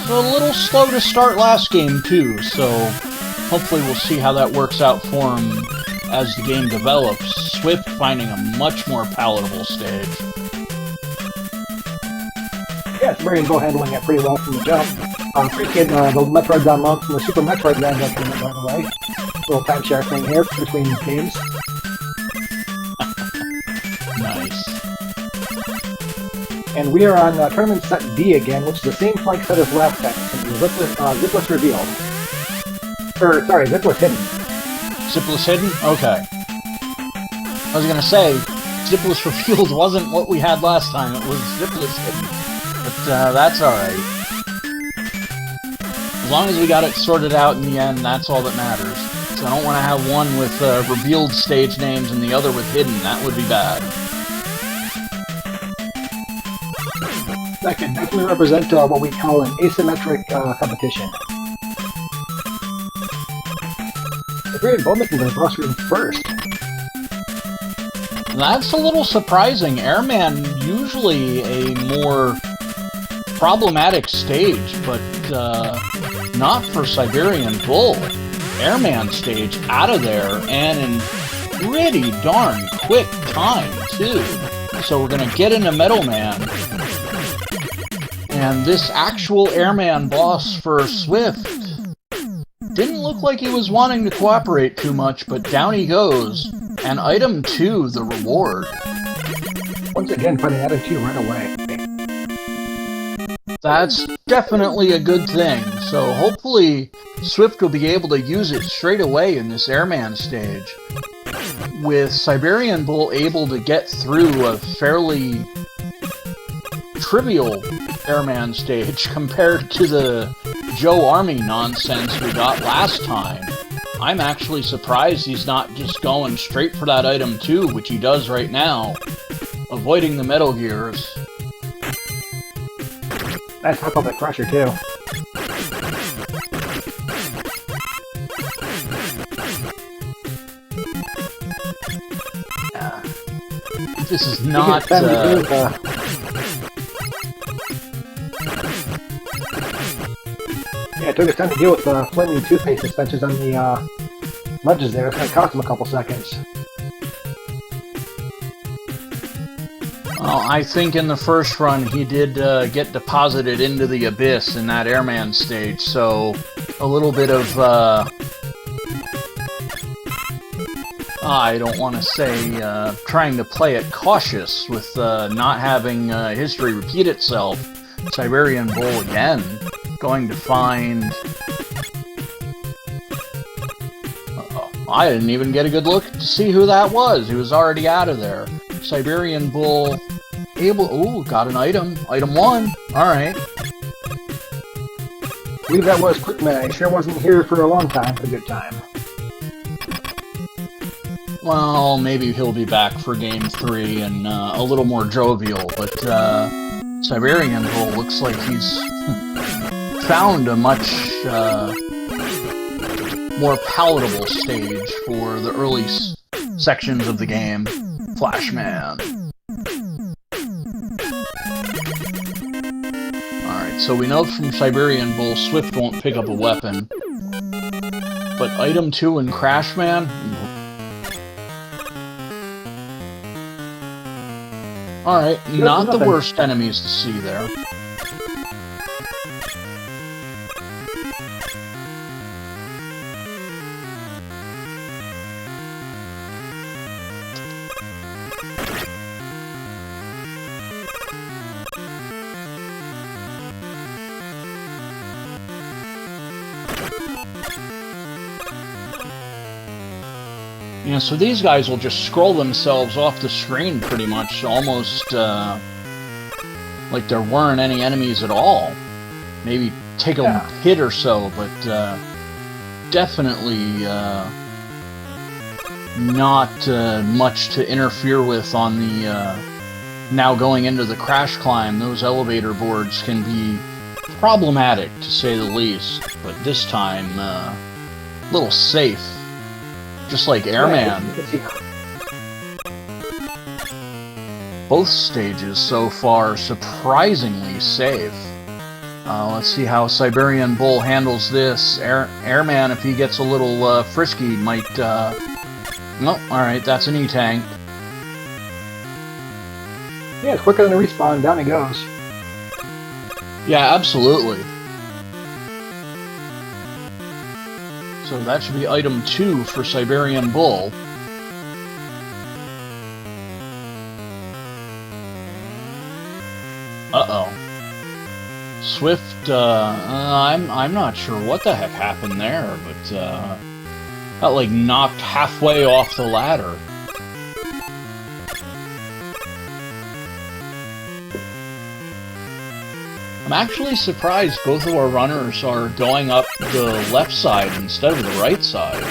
[SPEAKER 2] a little slow to start last game too, so hopefully we'll see how that works out for him as the game develops. Swift finding a much more palatable stage.
[SPEAKER 3] Yeah, Siberian Bull handling it pretty well from the jump. Appreciate the Metroid download from the Super Metroid Rando, by the way. Little timeshare thing here between games.
[SPEAKER 2] Nice.
[SPEAKER 3] And we are on tournament set D again, which is the same flank set as last time. Zipless revealed. Or, sorry, Zipless hidden.
[SPEAKER 2] Zipless hidden? Okay. I was gonna say, Zipless revealed wasn't what we had last time, it was Zipless hidden. But that's alright. As long as we got it sorted out in the end, that's all that matters. So I don't want to have one with revealed stage names and the other with hidden. That would be bad.
[SPEAKER 3] That can definitely represent what we call an asymmetric competition. Siberian Bull making the boss room first.
[SPEAKER 2] That's a little surprising. Airman, usually a more problematic stage, but not for Siberian Bull. Airman stage out of there, and in pretty darn quick time, too. So we're going to get into Metal Man. And this actual Airman boss for Swift didn't look like he was wanting to cooperate too much, but down he goes. And item 2, the reward.
[SPEAKER 3] Once again, putting item 2 right away.
[SPEAKER 2] That's definitely a good thing. So hopefully Swift will be able to use it straight away in this Airman stage. With Siberian Bull able to get through a fairly trivial Airman stage compared to the Joe Army nonsense we got last time. I'm actually surprised he's not just going straight for that item 2, which he does right now, avoiding the Metal Gears.
[SPEAKER 3] Nice hook up the Crusher, too.
[SPEAKER 2] Yeah. This is not...
[SPEAKER 3] Yeah, it took us time to deal with the flaming toothpaste suspensions on the ledges there. It's going to cost him a couple seconds.
[SPEAKER 2] Well, I think in the first run he did get deposited into the abyss in that Airman stage, so a little bit of, I don't want to say trying to play it cautious with not having history repeat itself. Siberian Bull again, going to find... I didn't even get a good look to see who that was. He was already out of there. Siberian Bull able... Ooh, got an item. Item 1. Alright.
[SPEAKER 3] I believe that was Quickman. He sure wasn't here for a long time, but a good time.
[SPEAKER 2] Well, maybe he'll be back for game 3 and a little more jovial, but Siberian Bull looks like he's found a much more palatable stage for the early sections of the game. Flashman. Alright, so we know from Siberian Bull, Swift won't pick up a weapon. But item 2 and Crashman? Alright, not the worst enemies to see there. Yeah, so these guys will just scroll themselves off the screen pretty much, almost like there weren't any enemies at all. Maybe take a hit or so, but definitely not much to interfere with on the now going into the crash climb. Those elevator boards can be problematic, to say the least, but this time a little safe, just like Airman. Both stages so far surprisingly safe. Let's see how Siberian Bull handles this. Airman, if he gets a little frisky, might... No, alright, that's an E-tank.
[SPEAKER 3] Yeah, it's quicker than a respawn. Down he goes.
[SPEAKER 2] Yeah, absolutely. So that should be item 2 for Siberian Bull. Uh-oh. Swift, I'm not sure what the heck happened there, but, got, like, knocked halfway off the ladder. I'm actually surprised both of our runners are going up the left side instead of the right side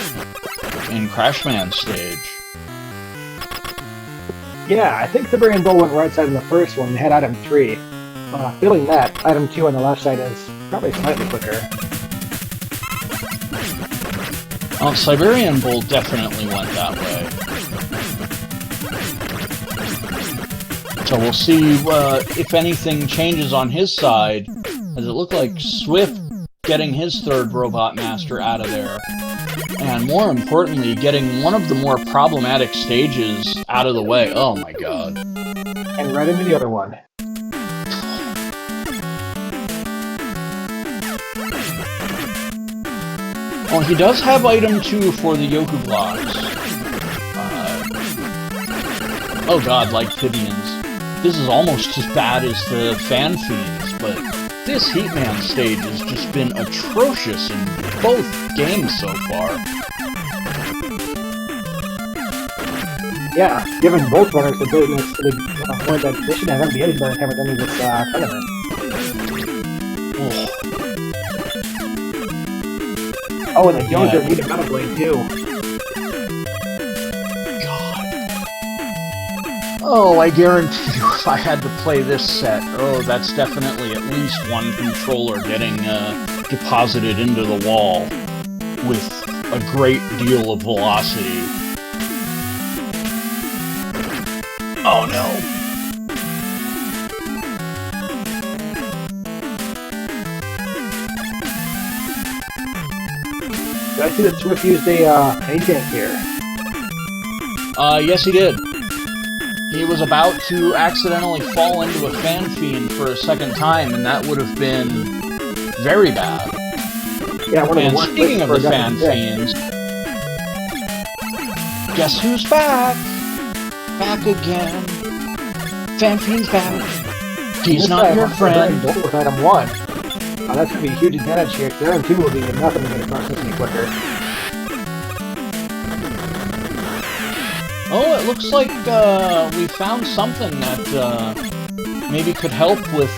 [SPEAKER 2] in Crashman stage.
[SPEAKER 3] Yeah, I think Siberian Bull went right side in the first one and had item 3. Feeling that, item 2 on the left side is probably slightly quicker.
[SPEAKER 2] Well, Siberian Bull definitely went that way. So we'll see if anything changes on his side, as it looked like Swift getting his third Robot Master out of there. And more importantly, getting one of the more problematic stages out of the way. Oh my god.
[SPEAKER 3] And right into the other one.
[SPEAKER 2] Well, he does have item 2 for the Yoku blocks. Oh god, like Phibians. This is almost as bad as the Fan Fiends, but this Heatman stage has just been atrocious in both games so far.
[SPEAKER 3] Yeah, given both runners the business to the point that they should have MBAs by the time we're done with this tournament. Oh, and the Yoder need a Metal Blade too.
[SPEAKER 2] Oh, I guarantee you, if I had to play this set, oh, that's definitely at least one controller getting deposited into the wall with a great deal of velocity. Oh no.
[SPEAKER 3] Did I see that Swift used a A-tank here?
[SPEAKER 2] Yes he did. He was about to accidentally fall into a Fan Fiend for a second time, and that would have been very bad.
[SPEAKER 3] Yeah, one of
[SPEAKER 2] and
[SPEAKER 3] the worst
[SPEAKER 2] speaking of the Fan Fiends, guess who's back? Back again. Fan Fiend's back. He's not your friend.
[SPEAKER 3] With item 1. That's going to be a huge advantage here, because item 2 will be nothing to get across this any quicker.
[SPEAKER 2] Oh, it looks like we found something that maybe could help with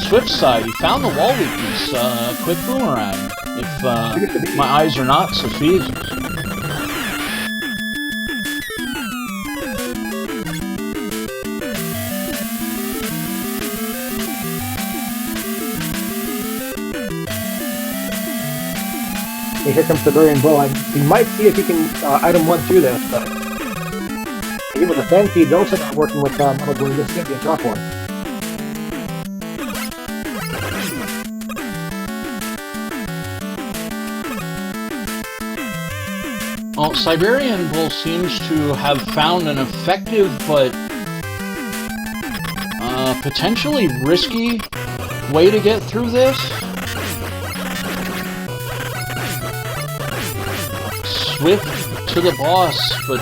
[SPEAKER 2] Swift's side. He found the wall weakness, quick boomerang, if my eyes are not suspicious.
[SPEAKER 3] Here comes Siberian Bull. We might see if he can item 1 through this, but even with the Fan Feeds also not working with Metal Blade, this is going to be a tough one.
[SPEAKER 2] Well, Siberian Bull seems to have found an effective but potentially risky way to get through this. Swift to the boss, but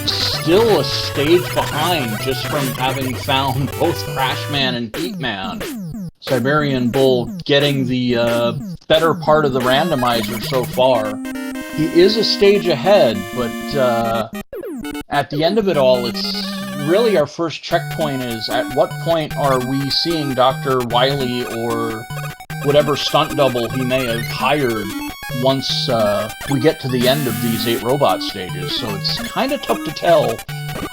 [SPEAKER 2] still a stage behind just from having found both Crashman and Heatman. Siberian Bull getting the better part of the randomizer so far. He is a stage ahead, but at the end of it all, it's really our first checkpoint is at what point are we seeing Dr. Wily or whatever stunt double he may have hired once we get to the end of these 8 robot stages, so it's kind of tough to tell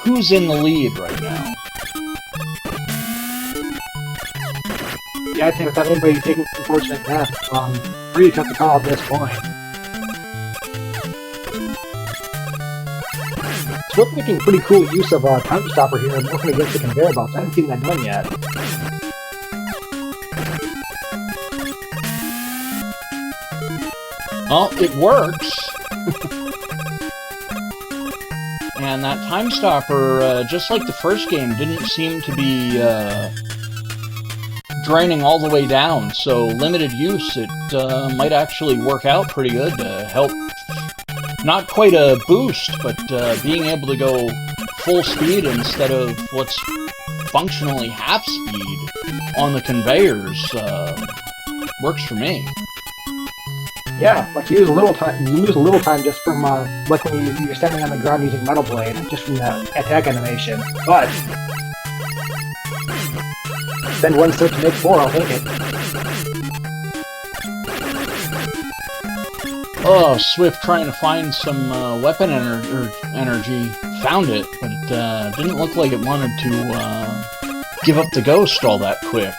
[SPEAKER 2] who's in the lead right now.
[SPEAKER 3] Yeah, I think without anybody taking unfortunate death, pretty tough to call at this point. Swift making pretty cool use of time stopper here, working against the conveyor belts. I haven't seen that done yet.
[SPEAKER 2] Well, it works. And that time stopper, just like the first game, didn't seem to be draining all the way down, so limited use, it might actually work out pretty good to help. Not quite a boost, but being able to go full speed instead of what's functionally half speed on the conveyors works for me.
[SPEAKER 3] Yeah, like you lose a little time just from like when you're standing on the ground using Metal Blade, just from the attack animation. But spend 1 step to make 4, I'll take it.
[SPEAKER 2] Oh, Swift trying to find some weapon energy. Found it, but it didn't look like it wanted to give up the ghost all that quick.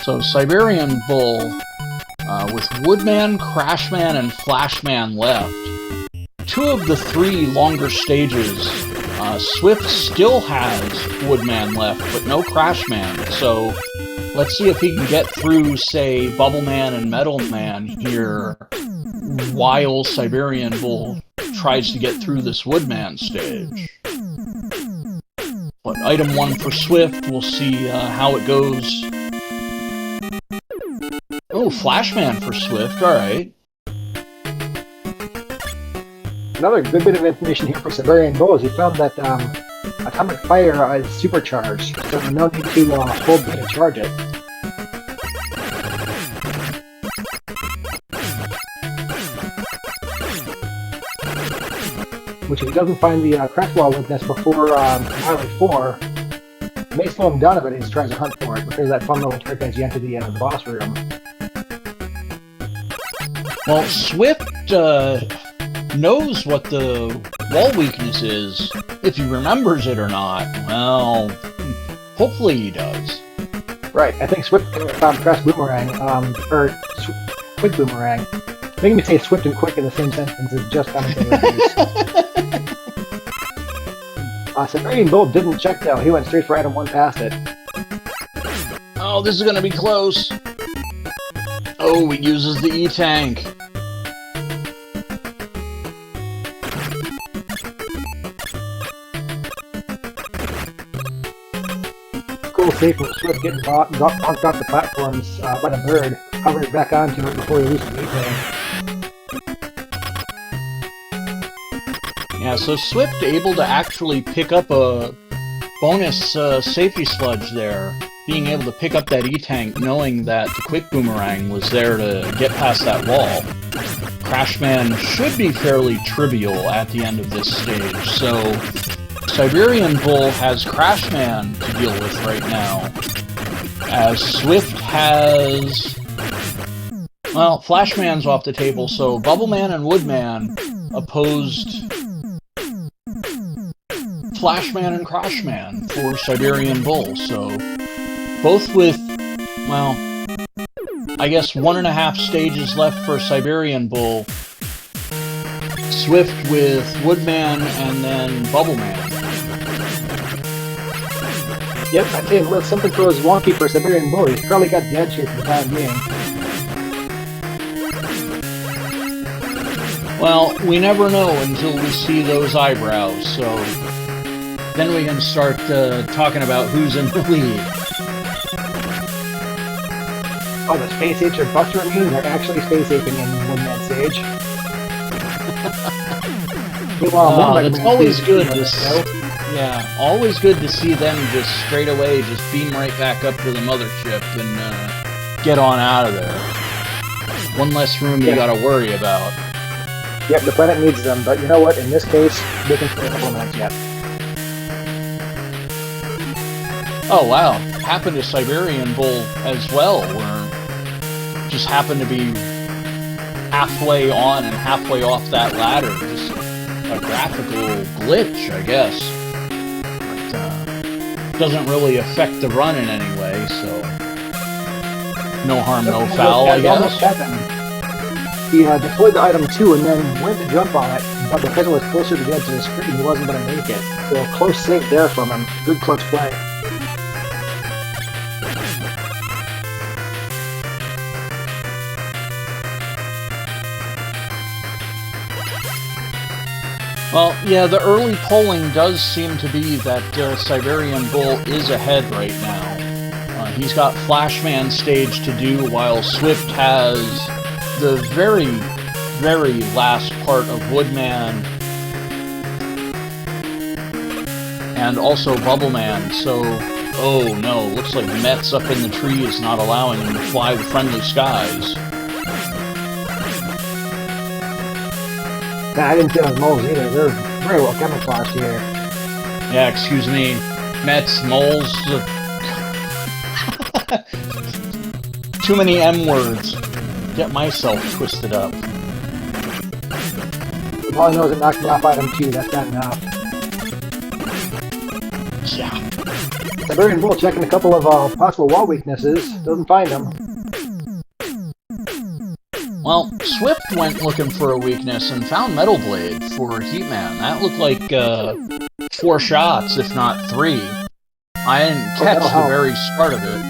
[SPEAKER 2] So Siberian Bull, with Woodman, Crashman, and Flashman left. 2 of the 3 longer stages, Swift still has Woodman left, but no Crashman, so let's see if he can get through, say, Bubbleman and Metalman here while Siberian Bull tries to get through this Woodman stage. But item 1 for Swift, we'll see how it goes. Oh, Flashman for Swift, alright.
[SPEAKER 3] Another good bit of information here for Siberian Bull is he found that Atomic Fire is supercharged, so no need to hold B to charge it. Which, if he doesn't find the crack wall weakness before Highway 4, it may slow him down a bit as he tries to hunt for it, because that fun little trick as you enter the boss room.
[SPEAKER 2] Well, Swift knows what the wall weakness is. If he remembers it or not, well, hopefully he does.
[SPEAKER 3] Right, I think Swift found Crash Boomerang, or Quick Boomerang. Making me say Swift and Quick in the same sentence is just unnecessary. Siberian Bull didn't check though, he went straight for item 1 past it.
[SPEAKER 2] Oh, this is gonna be close. Oh, he uses the E-Tank.
[SPEAKER 3] Cool save from Swift getting knocked off the platforms by the bird, hovering back onto it before he loses the E-Tank.
[SPEAKER 2] Yeah, so Swift able to actually pick up a bonus safety sludge there. Being able to pick up that E-Tank knowing that the Quick Boomerang was there to get past that wall. Crashman should be fairly trivial at the end of this stage, so Siberian Bull has Crashman to deal with right now. As Swift has... well, Flashman's off the table, so Bubbleman and Woodman opposed Flashman and Crashman for Siberian Bull, so both with, well, I guess 1.5 stages left for Siberian Bull. Swift with Woodman and then Bubbleman.
[SPEAKER 3] Yep, I tell you, unless something goes wonky for Siberian Bull, he's probably got dead shit for the time being.
[SPEAKER 2] Well, we never know until we see those eyebrows, so then we can start talking about who's in the lead.
[SPEAKER 3] Oh, the Space Apes are bustering me? They're actually space aping in one-man stage.
[SPEAKER 2] It's always good to yeah, always good to see them just straight away just beam right back up to the mothership and get on out of there. One less room you gotta worry about.
[SPEAKER 3] Yep, the planet needs them, but you know what? In this case, they can stay a couple minutes yet.
[SPEAKER 2] Oh wow, happened to Siberian Bull as well, where just happened to be halfway on and halfway off that ladder. Just a graphical glitch, I guess. But doesn't really affect the run in any way, so no harm, no foul, I guess.
[SPEAKER 3] He deployed the item 2 and then went to jump on it, but because it was closer to the edge of the screen, he wasn't going to make it. So close save there from him. Good close play.
[SPEAKER 2] Well, yeah, the early polling does seem to be that Siberian Bull is ahead right now. He's got Flashman stage to do, while Swift has the very, very last part of Woodman and also Bubbleman. So, oh no, looks like Met's up in the tree is not allowing him to fly the friendly skies.
[SPEAKER 3] I didn't see those moles either. They're very well camouflaged here.
[SPEAKER 2] Yeah, excuse me. Mets, moles. Too many M words. Get myself twisted up.
[SPEAKER 3] All I know is it knocked me off item 2. That's bad enough.
[SPEAKER 2] Yeah.
[SPEAKER 3] Siberian Bull checking a couple of possible wall weaknesses. Doesn't find them.
[SPEAKER 2] Well, Swift went looking for a weakness and found Metal Blade for Heatman. That looked like 4 shots, if not 3. I didn't catch the very start of it,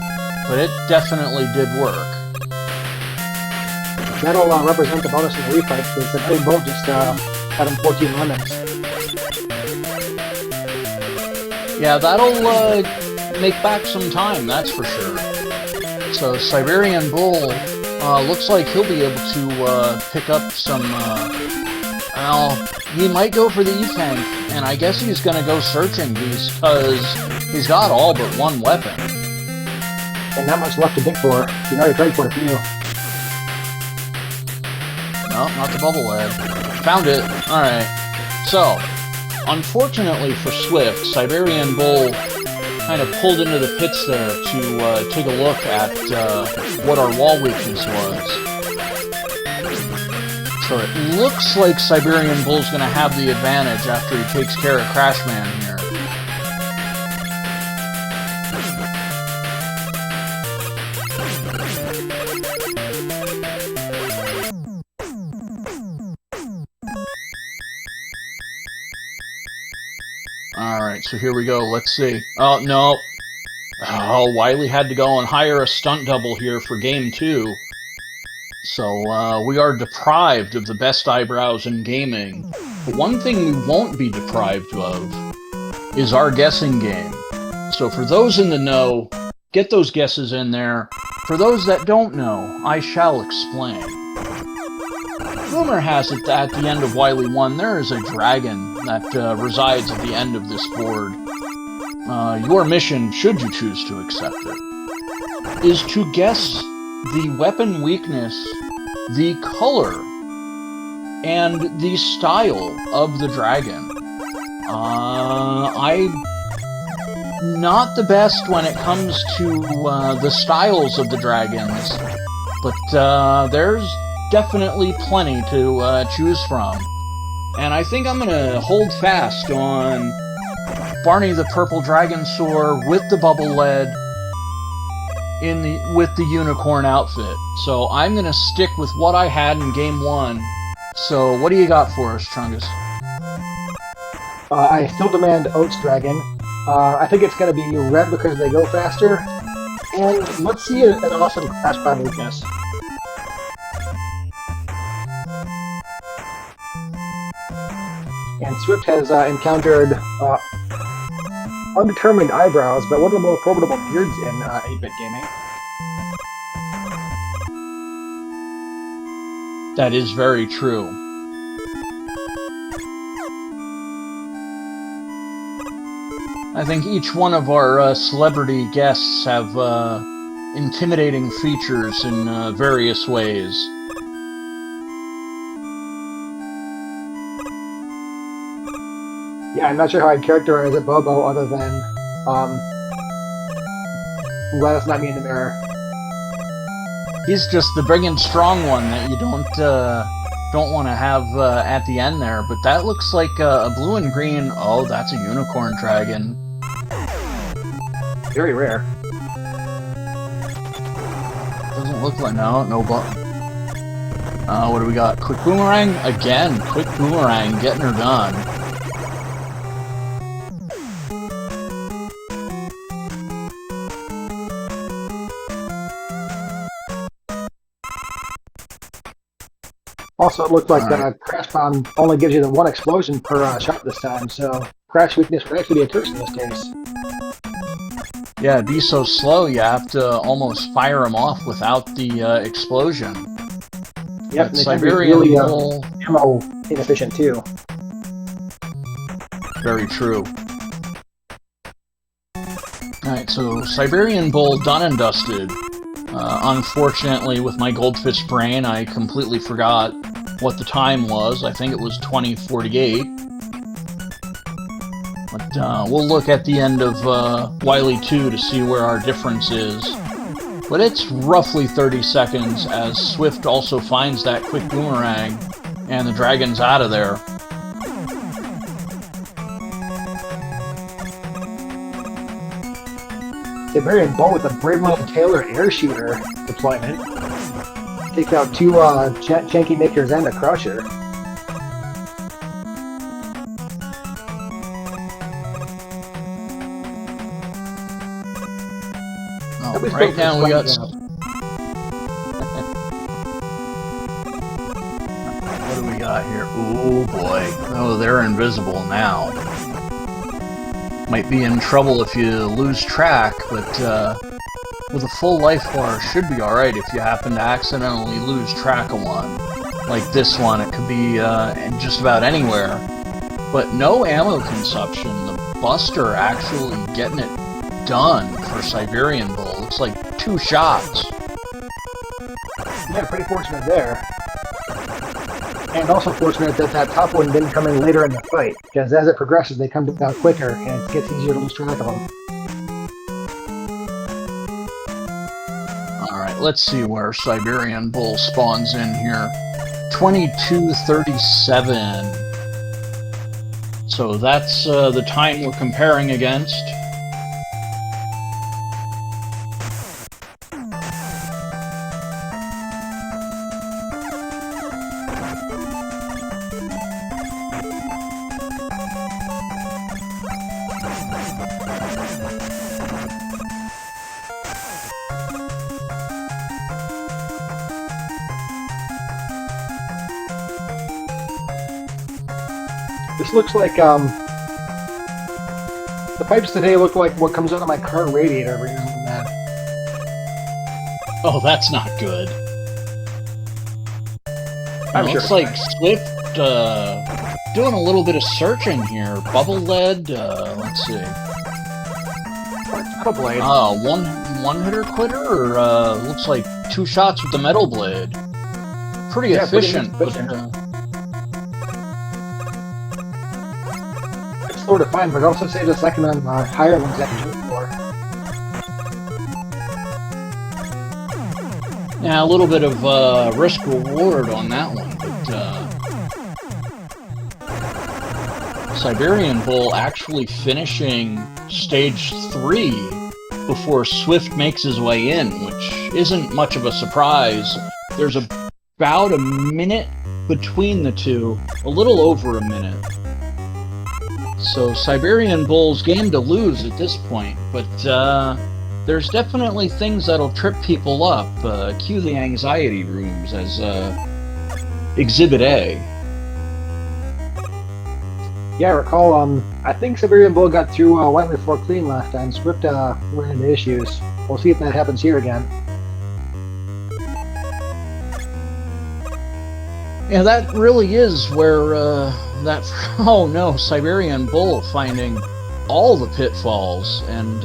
[SPEAKER 2] but it definitely did work.
[SPEAKER 3] That'll represent the bonus in the refight, because the big bull just had him 14 lemons.
[SPEAKER 2] Yeah, that'll make back some time, that's for sure. So Siberian Bull looks like he'll be able to pick up some, well, he might go for the E-Tank, and I guess he's going to go searching because he's got all but 1 weapon.
[SPEAKER 3] And not much left to dig for. He's already tried for a few.
[SPEAKER 2] No, not the bubble lead. Found it. Alright. So, unfortunately for Swift, Siberian Bull kind of pulled into the pits there to take a look at what our wall weakness was. So it looks like Siberian Bull's going to have the advantage after he takes care of Crashman here. Alright, so here we go. Let's see. Oh, no. Oh, Wily had to go and hire a stunt double here for game 2. So, we are deprived of the best eyebrows in gaming. But one thing we won't be deprived of is our guessing game. So for those in the know, get those guesses in there. For those that don't know, I shall explain. Rumor has it that at the end of Wily 1, there is a dragon that resides at the end of this board. Your mission, should you choose to accept it, is to guess the weapon weakness, the color, and the style of the dragon. I'm not the best when it comes to the styles of the dragons, but there's definitely plenty to choose from. And I think I'm gonna hold fast on Barney the Purple Dragonsaur with the bubble lead with the unicorn outfit. So I'm gonna stick with what I had in game 1. So what do you got for us, Chungus?
[SPEAKER 3] I still demand Oats Dragon. I think it's going to be red because they go faster. And let's see an awesome Crash Pad weakness. And Swift has encountered undetermined eyebrows, but one of the more formidable beards in 8-bit gaming.
[SPEAKER 2] That is very true. I think each one of our celebrity guests have intimidating features in various ways.
[SPEAKER 3] Yeah, I'm not sure how I'd characterize it, Bobo, other than I'm glad it's not me in the mirror.
[SPEAKER 2] He's just the big and strong one that you don't want to have at the end there. But that looks like a blue and green. Oh, that's a unicorn dragon.
[SPEAKER 3] Very rare.
[SPEAKER 2] Doesn't look like no button. What do we got? Quick boomerang again. Quick boomerang getting her done.
[SPEAKER 3] Also, it looked like Crash Bomb only gives you the one explosion per shot this time, so Crash Weakness would actually be a curse in this case.
[SPEAKER 2] Yeah, it'd be so slow you have to almost fire him off without the explosion.
[SPEAKER 3] Yep,
[SPEAKER 2] and Siberian
[SPEAKER 3] really
[SPEAKER 2] Bull...
[SPEAKER 3] ammo inefficient too.
[SPEAKER 2] Very true. Alright, so Siberian Bull done and dusted. Unfortunately, with my goldfish brain, I completely forgot what the time was. I think it was 20:48. But we'll look at the end of Wily 2 to see where our difference is. But it's roughly 30 seconds as Swift also finds that quick boomerang and the dragon's out of there.
[SPEAKER 3] Siberian Bull with a Brave Little Taylor air shooter deployment. Take out two Janky Makers and a Crusher.
[SPEAKER 2] Oh, right now we got... What do we got here? Oh boy. Oh, they're invisible now. Might be in trouble if you lose track, but with a full life bar should be alright if you happen to accidentally lose track of one. Like this one, it could be just about anywhere. But no ammo consumption. The Buster actually getting it done for Siberian Bull. It's like 2 shots.
[SPEAKER 3] Yeah, pretty fortunate there. And also fortunate that that top one didn't come in later in the fight, because as it progresses, they come down quicker, and it gets easier to lose track of them.
[SPEAKER 2] Alright, let's see where Siberian Bull spawns in here. 22:37. So that's the time we're comparing against.
[SPEAKER 3] This looks like, the pipes today look like what comes out of my car radiator every now and then.
[SPEAKER 2] Oh, that's not good.
[SPEAKER 3] I'm sure.
[SPEAKER 2] Looks like Swift doing a little bit of searching here. Bubble lead, let's see.
[SPEAKER 3] Metal blade.
[SPEAKER 2] One hitter quitter, or looks like 2 shots with the metal blade. Pretty efficient.
[SPEAKER 3] Pretty efficient. It's slow to find, but it also saves a second on higher ones that you look for.
[SPEAKER 2] Yeah, a little bit of risk reward on that one, but Siberian Bull actually finishing stage 3 before Swift makes his way in, which isn't much of a surprise. There's about a minute between the two, a little over a minute. So Siberian Bull's game to lose at this point, but there's definitely things that'll trip people up. Cue the anxiety rooms as Exhibit A.
[SPEAKER 3] Yeah, I recall, I think Siberian Bull got through Whiteley 4 clean last time. Swift ran into issues. We'll see if that happens here again.
[SPEAKER 2] Yeah, that really is where that... Oh no, Siberian Bull finding all the pitfalls and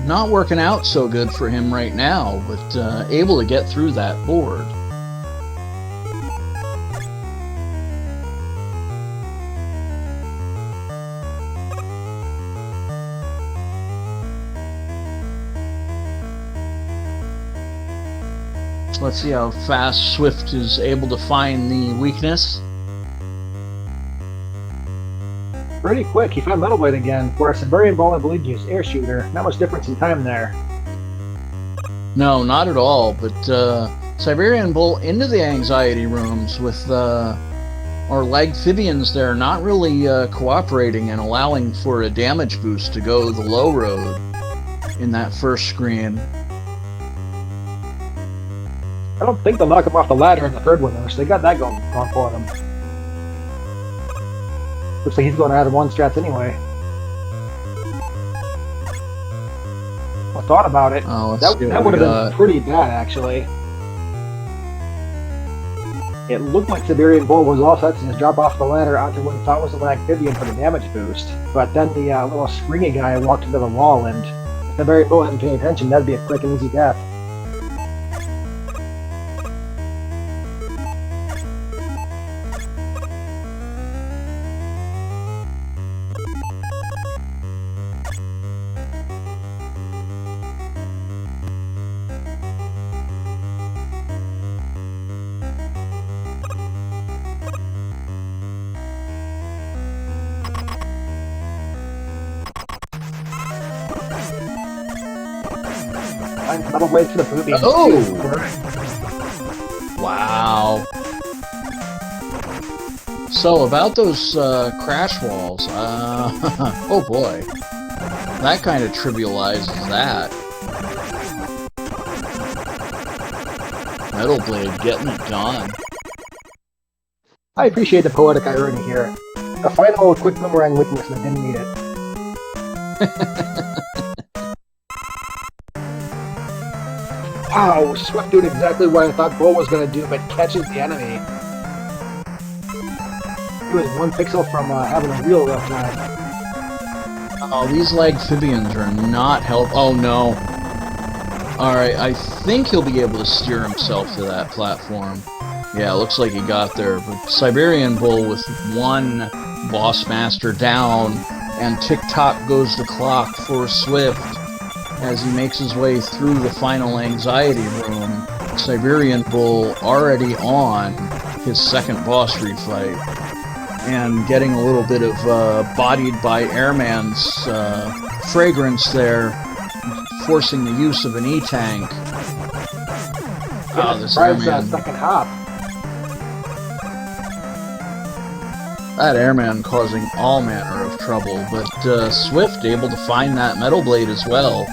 [SPEAKER 2] not working out so good for him right now, but able to get through that board. Let's see how fast Swift is able to find the weakness.
[SPEAKER 3] Pretty quick, he found Metal Blade again, where siberianbull, I believe, used air shooter. Not much difference in time there.
[SPEAKER 2] No, not at all, but siberianbull into the anxiety rooms with our Lagphibians there not really cooperating and allowing for a damage boost to go the low road in that first screen.
[SPEAKER 3] I don't think they'll knock him off the ladder in the third one, though, so they got that going for them. Looks like he's going out of one strats anyway. I thought about it.
[SPEAKER 2] Oh,
[SPEAKER 3] that would have been pretty bad, actually. It looked like siberianbull was all set to just drop off the ladder onto what he thought was a Lagphibian for the damage boost. But then the little springy guy walked into the wall, and if siberianbull hadn't paid attention, that'd be a quick and easy death. Metal Blade to the booby.
[SPEAKER 2] Oh! Wow. So, about those crash walls, oh boy. That kind of trivializes that. Metal Blade getting it done.
[SPEAKER 3] I appreciate the poetic irony here. A final quick boomerang weakness that didn't need it. Wow, Swift doing exactly what I thought Bull was going to do, but catches the enemy. He was one pixel from having a real rough time.
[SPEAKER 2] Oh, these Lagphibians are not help. Oh no. Alright, I think he'll be able to steer himself to that platform. Yeah, looks like he got there. But siberianbull with one boss master down, and tick-tock goes the clock for Swift as he makes his way through the final anxiety room. siberianbull already on his second boss refight, and getting a little bit of bodied by Airman's fragrance there, forcing the use of an E-tank. Oh, this Airman.
[SPEAKER 3] Second hop.
[SPEAKER 2] That Airman causing all manner of trouble, but Swift able to find that Metal Blade as well.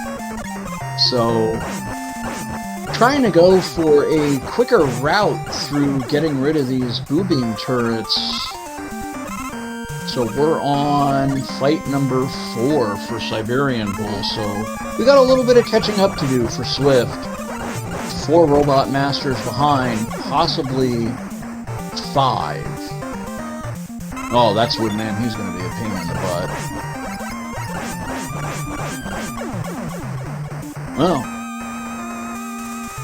[SPEAKER 2] So, trying to go for a quicker route through getting rid of these boo-beam turrets. So we're on fight number 4 for siberianbull, so we got a little bit of catching up to do for Swift. 4 robot masters behind, possibly 5. Oh, that's Woodman. He's going to be a pain in the butt. Well,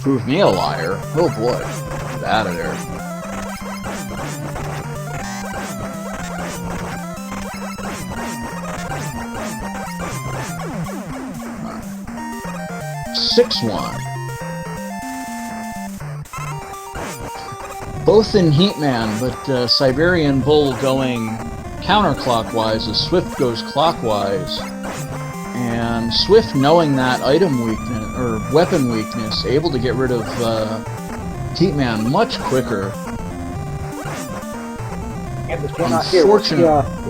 [SPEAKER 2] prove me a liar. Oh boy, get out of there. Right. 6-1. Both in Heatman, but siberianbull going counterclockwise as Swift goes clockwise. And Swift, knowing that item weakness, or weapon weakness, able to get rid of Heatman much quicker.
[SPEAKER 3] And this cannot here.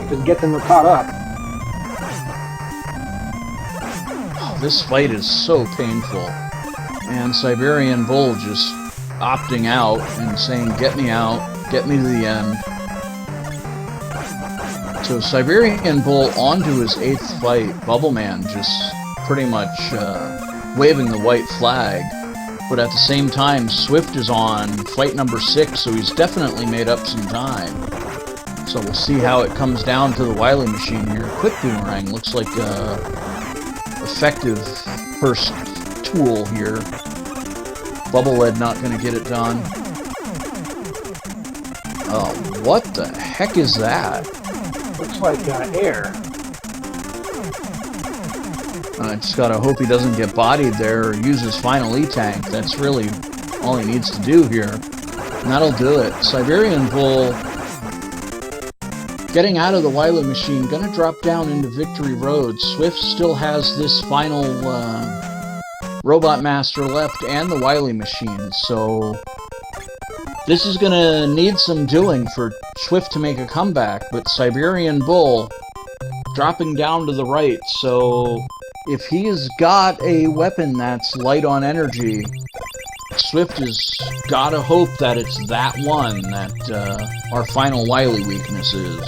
[SPEAKER 3] If it gets them caught up.
[SPEAKER 2] Oh, this fight is so painful. And siberianbull just opting out and saying, get me out, get me to the end. So siberianbull onto his 8th fight, Bubbleman just pretty much waving the white flag. But at the same time, Swift is on fight number 6, so he's definitely made up some time. So we'll see how it comes down to the Wily machine here. Quick Boomerang looks like a effective first tool here. Bubblelead not going to get it done. Oh, what the heck is that?
[SPEAKER 3] Looks like air.
[SPEAKER 2] I just gotta hope he doesn't get bodied there or use his final E-tank. That's really all he needs to do here. And that'll do it. Siberian Bull getting out of the Wily machine, gonna drop down into Victory Road. Swift still has this final Robot Master left and the Wily machine, so this is gonna need some doing for Swift to make a comeback, but Siberian Bull dropping down to the right, so if he's got a weapon that's light on energy, Swift has gotta hope that it's that one that our final Wily weakness is.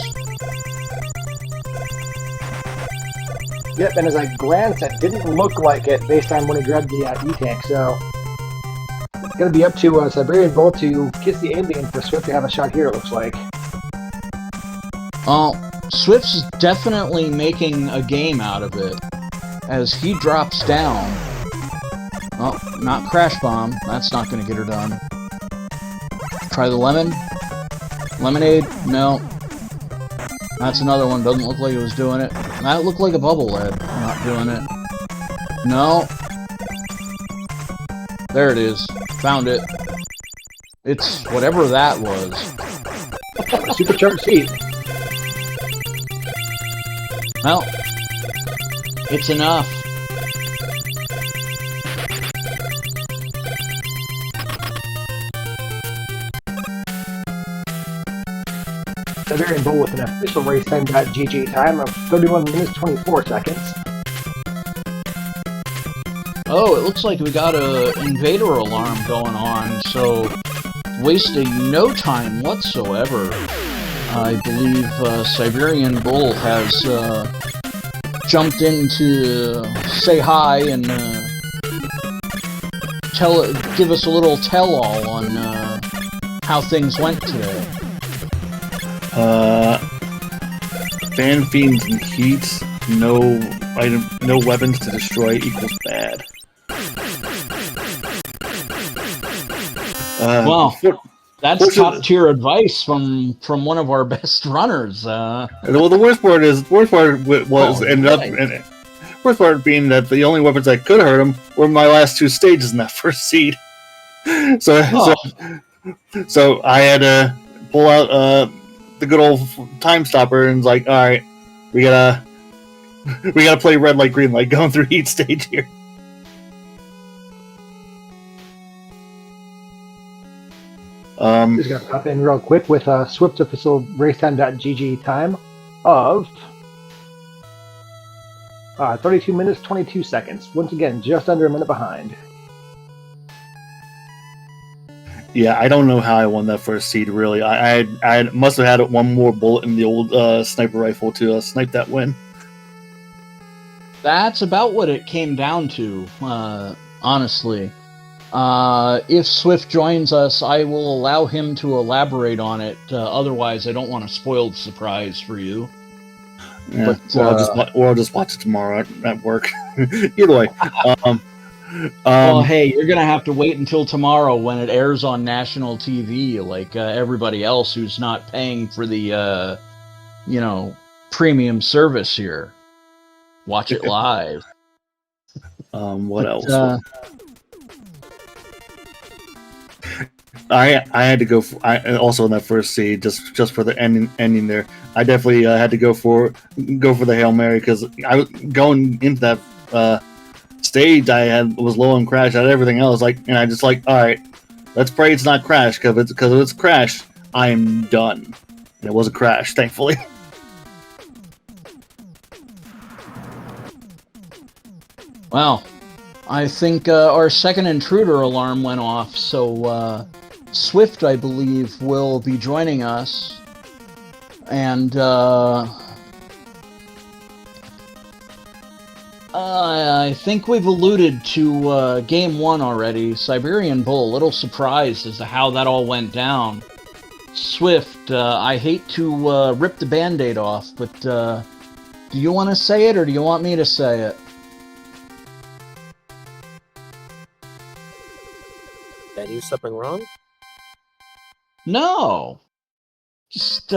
[SPEAKER 3] Yep, and as I glanced, it didn't look like it based on when he grabbed the E-Tank, so it's going to be up to Siberian Bull to kiss the alien for Swift to have a shot here, it looks like.
[SPEAKER 2] Swift's definitely making a game out of it as he drops down. Oh, not Crash Bomb. That's not going to get her done. Try the lemon. Lemonade? No. That's another one. Doesn't look like it was doing it. That looked like a bubble lead. Not doing it. No. There it is. Found it. It's whatever that was.
[SPEAKER 3] Supercharged heat.
[SPEAKER 2] Well, it's enough.
[SPEAKER 3] Siberian Bull with an official race time.gg time of 31 minutes 24 seconds.
[SPEAKER 2] Oh, it looks like we got a invader alarm going on, so wasting no time whatsoever. I believe Siberian Bull has jumped in to say hi and give us a little tell-all on how things went today.
[SPEAKER 4] Fan fiends and heat, no weapons to destroy equals bad.
[SPEAKER 2] Well, that's top-tier advice from one of our best runners.
[SPEAKER 4] Well, the worst part being that the only weapons that could hurt him were my last two stages in that first seed. So I had to pull out the good old time stopper and it's like, all right, we gotta play red light, green light, going through each stage here.
[SPEAKER 3] Just gonna pop in real quick with Swift's official racetime.gg time of 32 minutes 22 seconds. Once again, just under a minute behind.
[SPEAKER 4] Yeah, I don't know how I won that first seed, really. I must have had one more bullet in the old sniper rifle to snipe that win.
[SPEAKER 2] That's about what it came down to, honestly. If Swift joins us, I will allow him to elaborate on it. Otherwise, I don't want to spoil the surprise for you.
[SPEAKER 4] Yeah, but, I'll just watch it tomorrow at work. Either way.
[SPEAKER 2] Well, hey, you're going to have to wait until tomorrow when it airs on national TV, like everybody else who's not paying for the, premium service here. Watch it live.
[SPEAKER 4] What else? I had to go for, also in that first seed just for the ending there. I definitely had to go for the Hail Mary because I was going into that stage. I was low on crash. I had everything else and I just all right, let's pray it's not crash because if it's crash, I'm done. And it was a crash, thankfully.
[SPEAKER 2] Well, I think our second intruder alarm went off, so Swift, I believe, will be joining us, and I think we've alluded to Game 1 already. Siberian Bull, a little surprised as to how that all went down. Swift, I hate to rip the Band-Aid off, but do you want to say it, or do you want me to say it?
[SPEAKER 5] Did I do something wrong?
[SPEAKER 2] No. Just,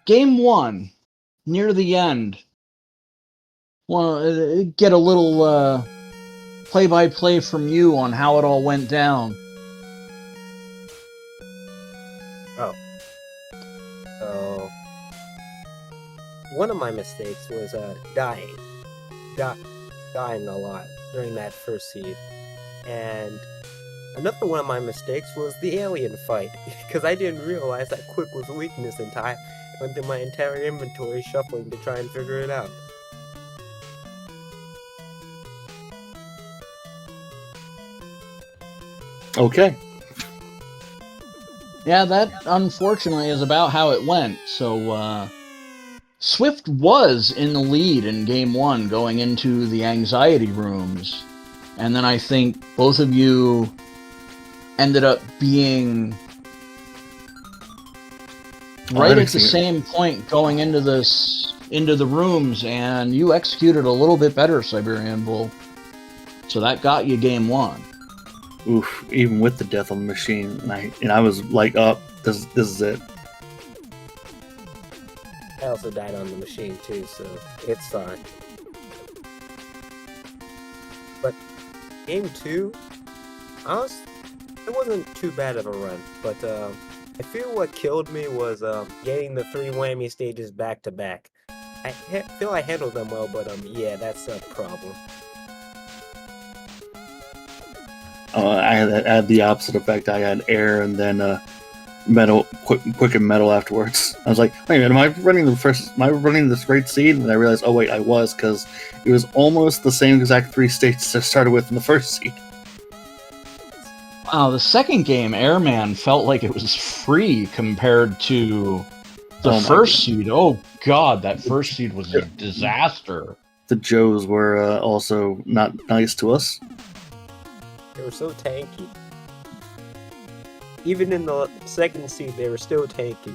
[SPEAKER 2] Game 1, near the end. Want to get a little play-by-play from you on how it all went down.
[SPEAKER 5] Oh. So, one of my mistakes was dying. Dying a lot during that first seed. And another one of my mistakes was the alien fight, because I didn't realize that quick was a weakness until I went through my entire inventory shuffling to try and figure it out.
[SPEAKER 4] Okay.
[SPEAKER 2] Yeah, that unfortunately is about how it went. So, Swift was in the lead in game 1 going into the anxiety rooms. And then I think both of you ended up being right at the same point going into the rooms, and you executed a little bit better, Siberian Bull. So that got you game 1.
[SPEAKER 4] Oof, even with the death on the machine, and I was like, oh, this is it.
[SPEAKER 5] I also died on the machine too, so it's fine. But game 2, it wasn't too bad of a run, but I feel what killed me was getting the 3 whammy stages back to back. I feel I handled them well, but yeah, that's a problem.
[SPEAKER 4] I had the opposite effect. I had air and then quick and metal afterwards. I was like, wait a minute, am I running this great seed? And I realized, oh wait, I was, because it was almost the same exact 3 stages I started with in the first seed.
[SPEAKER 2] Wow, the second game, Airman, felt like it was free compared to the first seed. Oh god, that first seed was a disaster.
[SPEAKER 4] The Joes were also not nice to us.
[SPEAKER 5] They were so tanky. Even in the second seed, they were still tanky.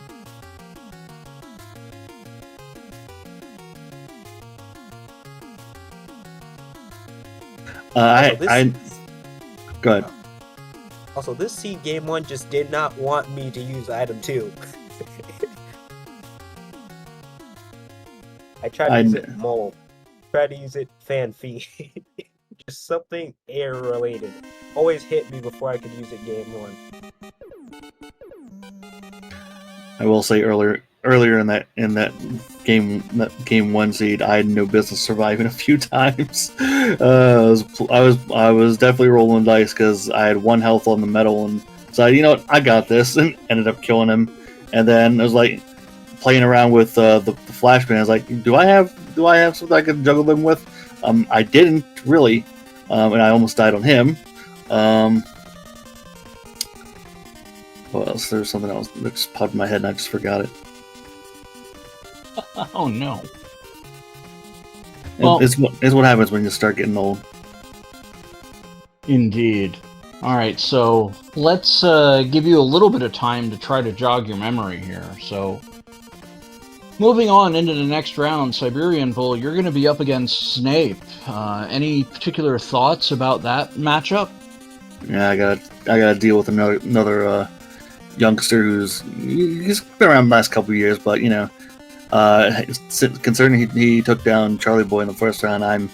[SPEAKER 4] Go ahead.
[SPEAKER 5] Also, this seed game 1 just did not want me to use item 2. I tried to use it mole. Tried to use it fan fee. Just something air related. Always hit me before I could use it game 1.
[SPEAKER 4] I will say earlier in that game 1 seed, I had no business surviving a few times. I was definitely rolling dice because I had 1 health on the metal, and so you know what, I got this, and ended up killing him. And then I was like playing around with the flashbang. I was like, do I have something I can juggle them with? I didn't really, and I almost died on him. What else? There's something else that just popped in my head and I just forgot it.
[SPEAKER 2] Oh no.
[SPEAKER 4] Well, it's what happens when you start getting old.
[SPEAKER 2] Indeed. Alright, so let's give you a little bit of time to try to jog your memory here. So, moving on into the next round, Siberian Bull, you're going to be up against Snape. Any particular thoughts about that matchup?
[SPEAKER 4] Yeah, I gotta deal with another youngster he's been around the last couple of years, but you know, concerning he took down Charlie Boy in the first round, I'm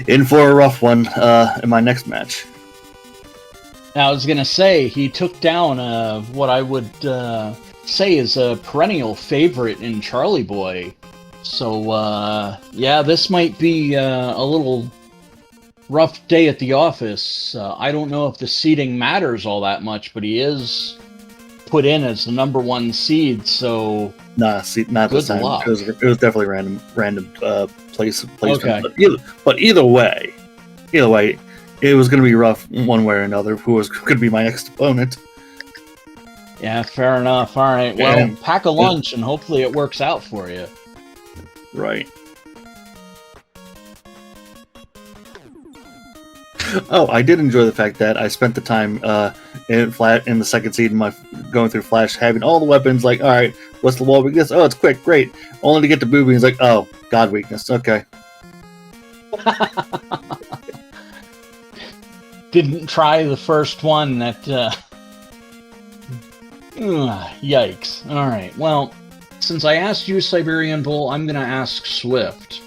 [SPEAKER 4] in for a rough one in my next match.
[SPEAKER 2] Now, I was going to say, he took down what I would say is a perennial favorite in Charlie Boy. So, yeah, this might be a little rough day at the office. I don't know if the seeding matters all that much, but he is put in as the #1 seed, so
[SPEAKER 4] not this time.
[SPEAKER 2] Luck.
[SPEAKER 4] It was definitely random placement.
[SPEAKER 2] Okay.
[SPEAKER 4] But either way, it was going to be rough one way or another. Who was going to be my next opponent?
[SPEAKER 2] Yeah, fair enough. All right, well, pack a lunch and hopefully it works out for you.
[SPEAKER 4] Right. Oh, I did enjoy the fact that I spent the time in the second season, going through Flash, having all the weapons. Like, all right, what's the wall weakness? Oh, it's quick, great. Only to get to Booby, and it's like, oh, God weakness. Okay.
[SPEAKER 2] Didn't try the first one. That yikes. All right. Well, since I asked you, Siberian Bull, I'm going to ask Swift.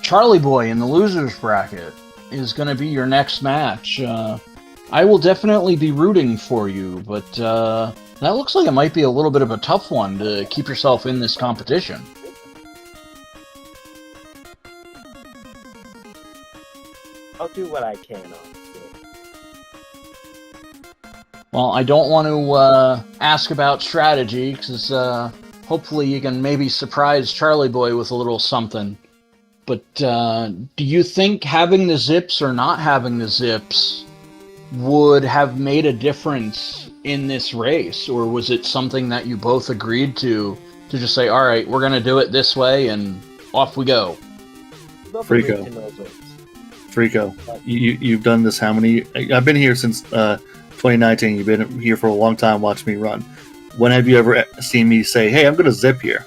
[SPEAKER 2] Charlie Charlie Boy in the losers bracket is going to be your next match. I will definitely be rooting for you, but that looks like it might be a little bit of a tough one to keep yourself in this competition.
[SPEAKER 5] I'll do what I can, honestly.
[SPEAKER 2] Well, I don't want to ask about strategy, because hopefully you can maybe surprise Charlie Boy with a little something. But do you think having the zips or not having the zips would have made a difference in this race? Or was it something that you both agreed to just say, all right, we're going to do it this way, and off we go?
[SPEAKER 4] Frico. Frico, you've done this how many... I've been here since 2019. You've been here for a long time watching me run. When have you ever seen me say, hey, I'm going to zip here?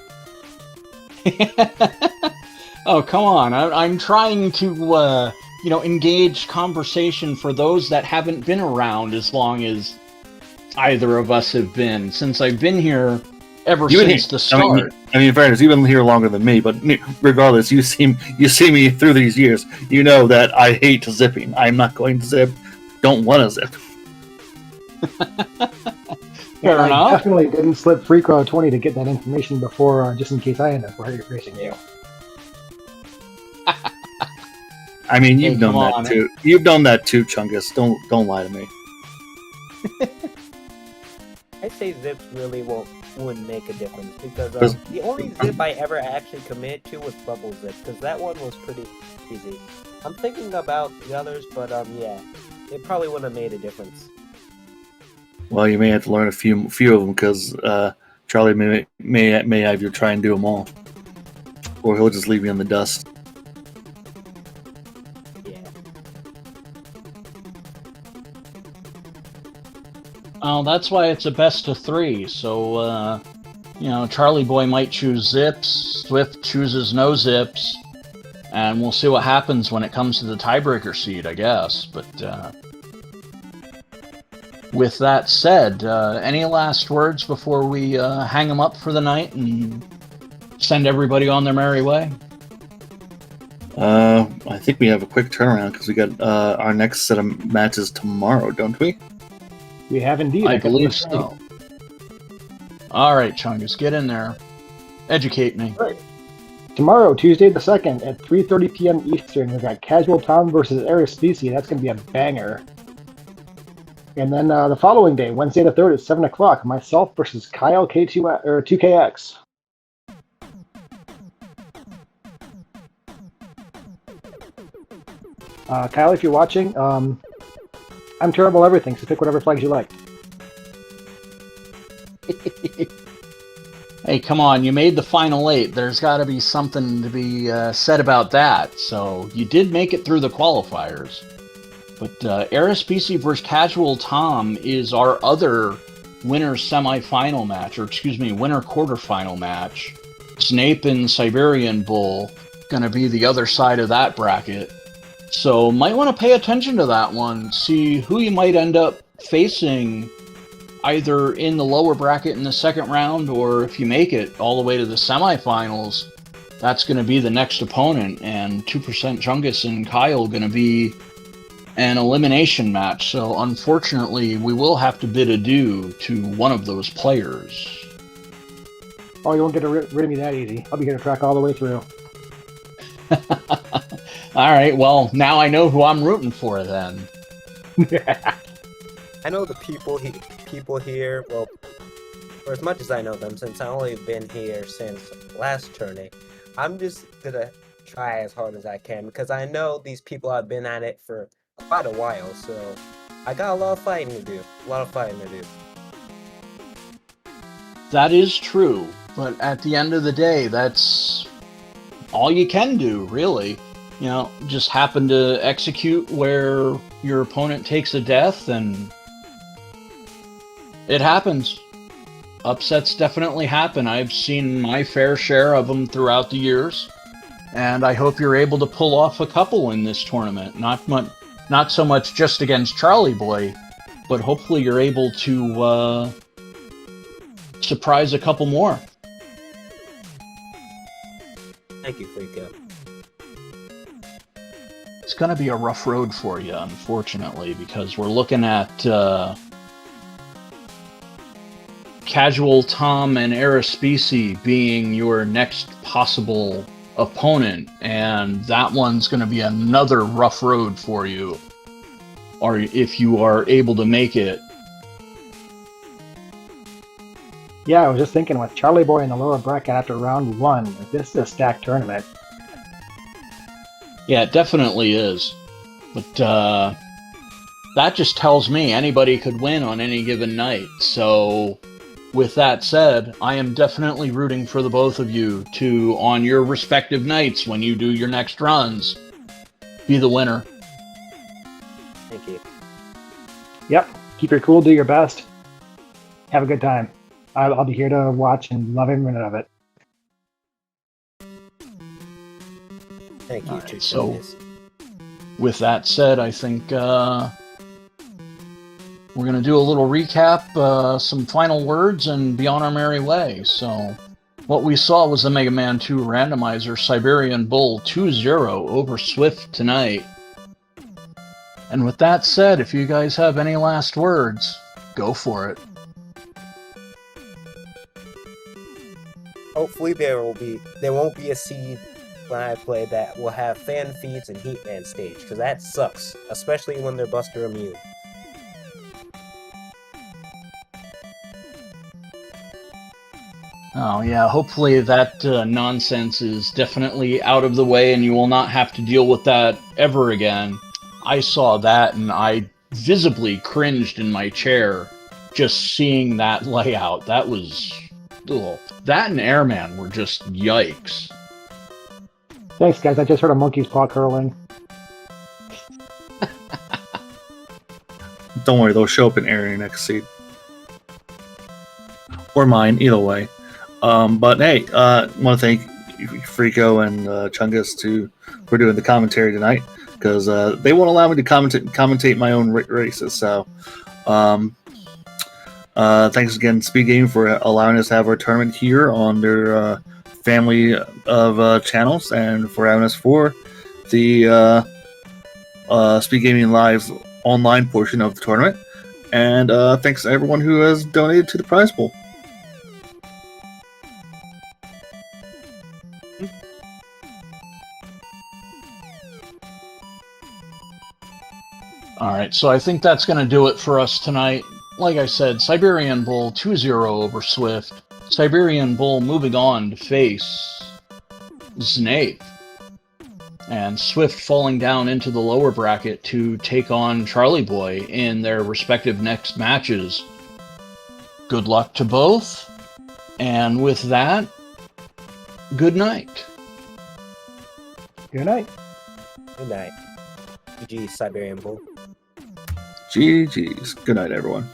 [SPEAKER 2] Oh, come on. I'm trying to, engage conversation for those that haven't been around as long as either of us have been. Since I've been here ever since the start.
[SPEAKER 4] I mean, in fairness, you've been here longer than me, but regardless, you see me through these years. You know that I hate zipping. I'm not going to zip. Don't want to zip.
[SPEAKER 2] Fair enough.
[SPEAKER 3] I definitely didn't slip Freecrow 20 to get that information before, just in case I end up racing you.
[SPEAKER 4] I mean, you've done that too. You've done that too, Chungus. Don't lie to me.
[SPEAKER 5] I say zips really wouldn't make a difference, because the only zip I ever actually committed to was bubble zip, because that one was pretty easy. I'm thinking about the others, but yeah, it probably wouldn't have made a difference.
[SPEAKER 4] Well, you may have to learn a few of them, because Charlie may have you try and do them all, or he'll just leave you in the dust.
[SPEAKER 5] Yeah.
[SPEAKER 2] Oh, that's why it's a best of 3. So, Charlie Boy might choose zips, Swift chooses no zips, and we'll see what happens when it comes to the tiebreaker seed, I guess. But with that said, any last words before we hang them up for the night and send everybody on their merry way?
[SPEAKER 4] I think we have a quick turnaround because we got our next set of matches tomorrow, don't we?
[SPEAKER 3] We have indeed.
[SPEAKER 2] I believe so. All right, Chungus, get in there. Educate me.
[SPEAKER 3] Right. Tomorrow, Tuesday the 2nd, at 3:30 p.m. Eastern, we've got Casual Tom versus Aerospecie. That's going to be a banger. And then the following day, Wednesday the 3rd at 7 o'clock, myself versus Kyle K2 or 2KX. Kyle, if you're watching, I'm terrible at everything, so pick whatever flags you like.
[SPEAKER 2] Hey, come on, you made the final 8. There's got to be something to be said about that. So you did make it through the qualifiers. But Aerospecie versus Casual Tom is our other winner semifinal match, or excuse me, winner quarterfinal match. Snape and Siberian Bull going to be the other side of that bracket. So might want to pay attention to that one, see who you might end up facing either in the lower bracket in the second round, or if you make it all the way to the semifinals, that's going to be the next opponent, and 2% Chungus and Kyle going to be an elimination match. So unfortunately, we will have to bid adieu to one of those players.
[SPEAKER 3] Oh, you won't get rid of me that easy. I'll be getting a track all the way through.
[SPEAKER 2] All right, well, now I know who I'm rooting for then.
[SPEAKER 5] I know the people here, well, for as much as I know them, since I've only been here since last turning, I'm just gonna try as hard as I can, because I know these people have been at it for quite a while, so I got a lot of fighting to do.
[SPEAKER 2] That is true, but at the end of the day, that's all you can do, really. You know, just happen to execute where your opponent takes a death, and it happens. Upsets definitely happen. I've seen my fair share of them throughout the years, and I hope you're able to pull off a couple in this tournament. Not so much just against Charlie Boy, but hopefully you're able to surprise a couple more.
[SPEAKER 5] Thank you, Freako.
[SPEAKER 2] going to be a rough road for you, unfortunately, because we're looking at Casual Tom and Araspecie being your next possible opponent, and that one's going to be another rough road for you, or if you are able to make it.
[SPEAKER 3] Yeah, I was just thinking with Charlie Boy in the lower bracket after round 1, this is a stacked tournament.
[SPEAKER 2] Yeah, it definitely is. But that just tells me anybody could win on any given night. So with that said, I am definitely rooting for the both of you to, on your respective nights when you do your next runs, be the winner.
[SPEAKER 5] Thank you.
[SPEAKER 3] Yep, keep your cool, do your best. Have a good time. I'll be here to watch and love every minute of it.
[SPEAKER 5] Thank you,
[SPEAKER 2] Alright,
[SPEAKER 5] Chief
[SPEAKER 2] so
[SPEAKER 5] Genius.
[SPEAKER 2] with that said, I think we're going to do a little recap, some final words, and be on our merry way. So what we saw was the Mega Man 2 Randomizer Siberian Bull 2-0 over Swift tonight. And with that said, if you guys have any last words, go for it.
[SPEAKER 5] Hopefully there won't be a seed when I play that will have fan feeds and Heatman stage, because that sucks, especially when they're Buster immune.
[SPEAKER 2] Oh yeah, hopefully that nonsense is definitely out of the way and you will not have to deal with that ever again. I saw that and I visibly cringed in my chair just seeing that layout. That was... ugh. That and Airman were just yikes.
[SPEAKER 3] Thanks, guys. I just heard a monkey's paw curling.
[SPEAKER 4] Don't worry, they'll show up in Area next seed. Or mine, either way. But hey, I want to thank Frico and Chungus for doing the commentary tonight, because they won't allow me to commentate my own races. So thanks again, SpeedGaming, for allowing us to have our tournament here on their family of channels, and for having us for the SpeedGaming Live's online portion of the tournament. And thanks to everyone who has donated to the prize pool.
[SPEAKER 2] Alright, so I think that's going to do it for us tonight. Like I said, Siberian Bull 2-0 over Swift. Siberian Bull moving on to face Snape. And Swift falling down into the lower bracket to take on Charlie Boy in their respective next matches. Good luck to both. And with that, good night.
[SPEAKER 3] Good night.
[SPEAKER 5] Good night. GG, Siberian Bull.
[SPEAKER 4] GG's. Good night, everyone.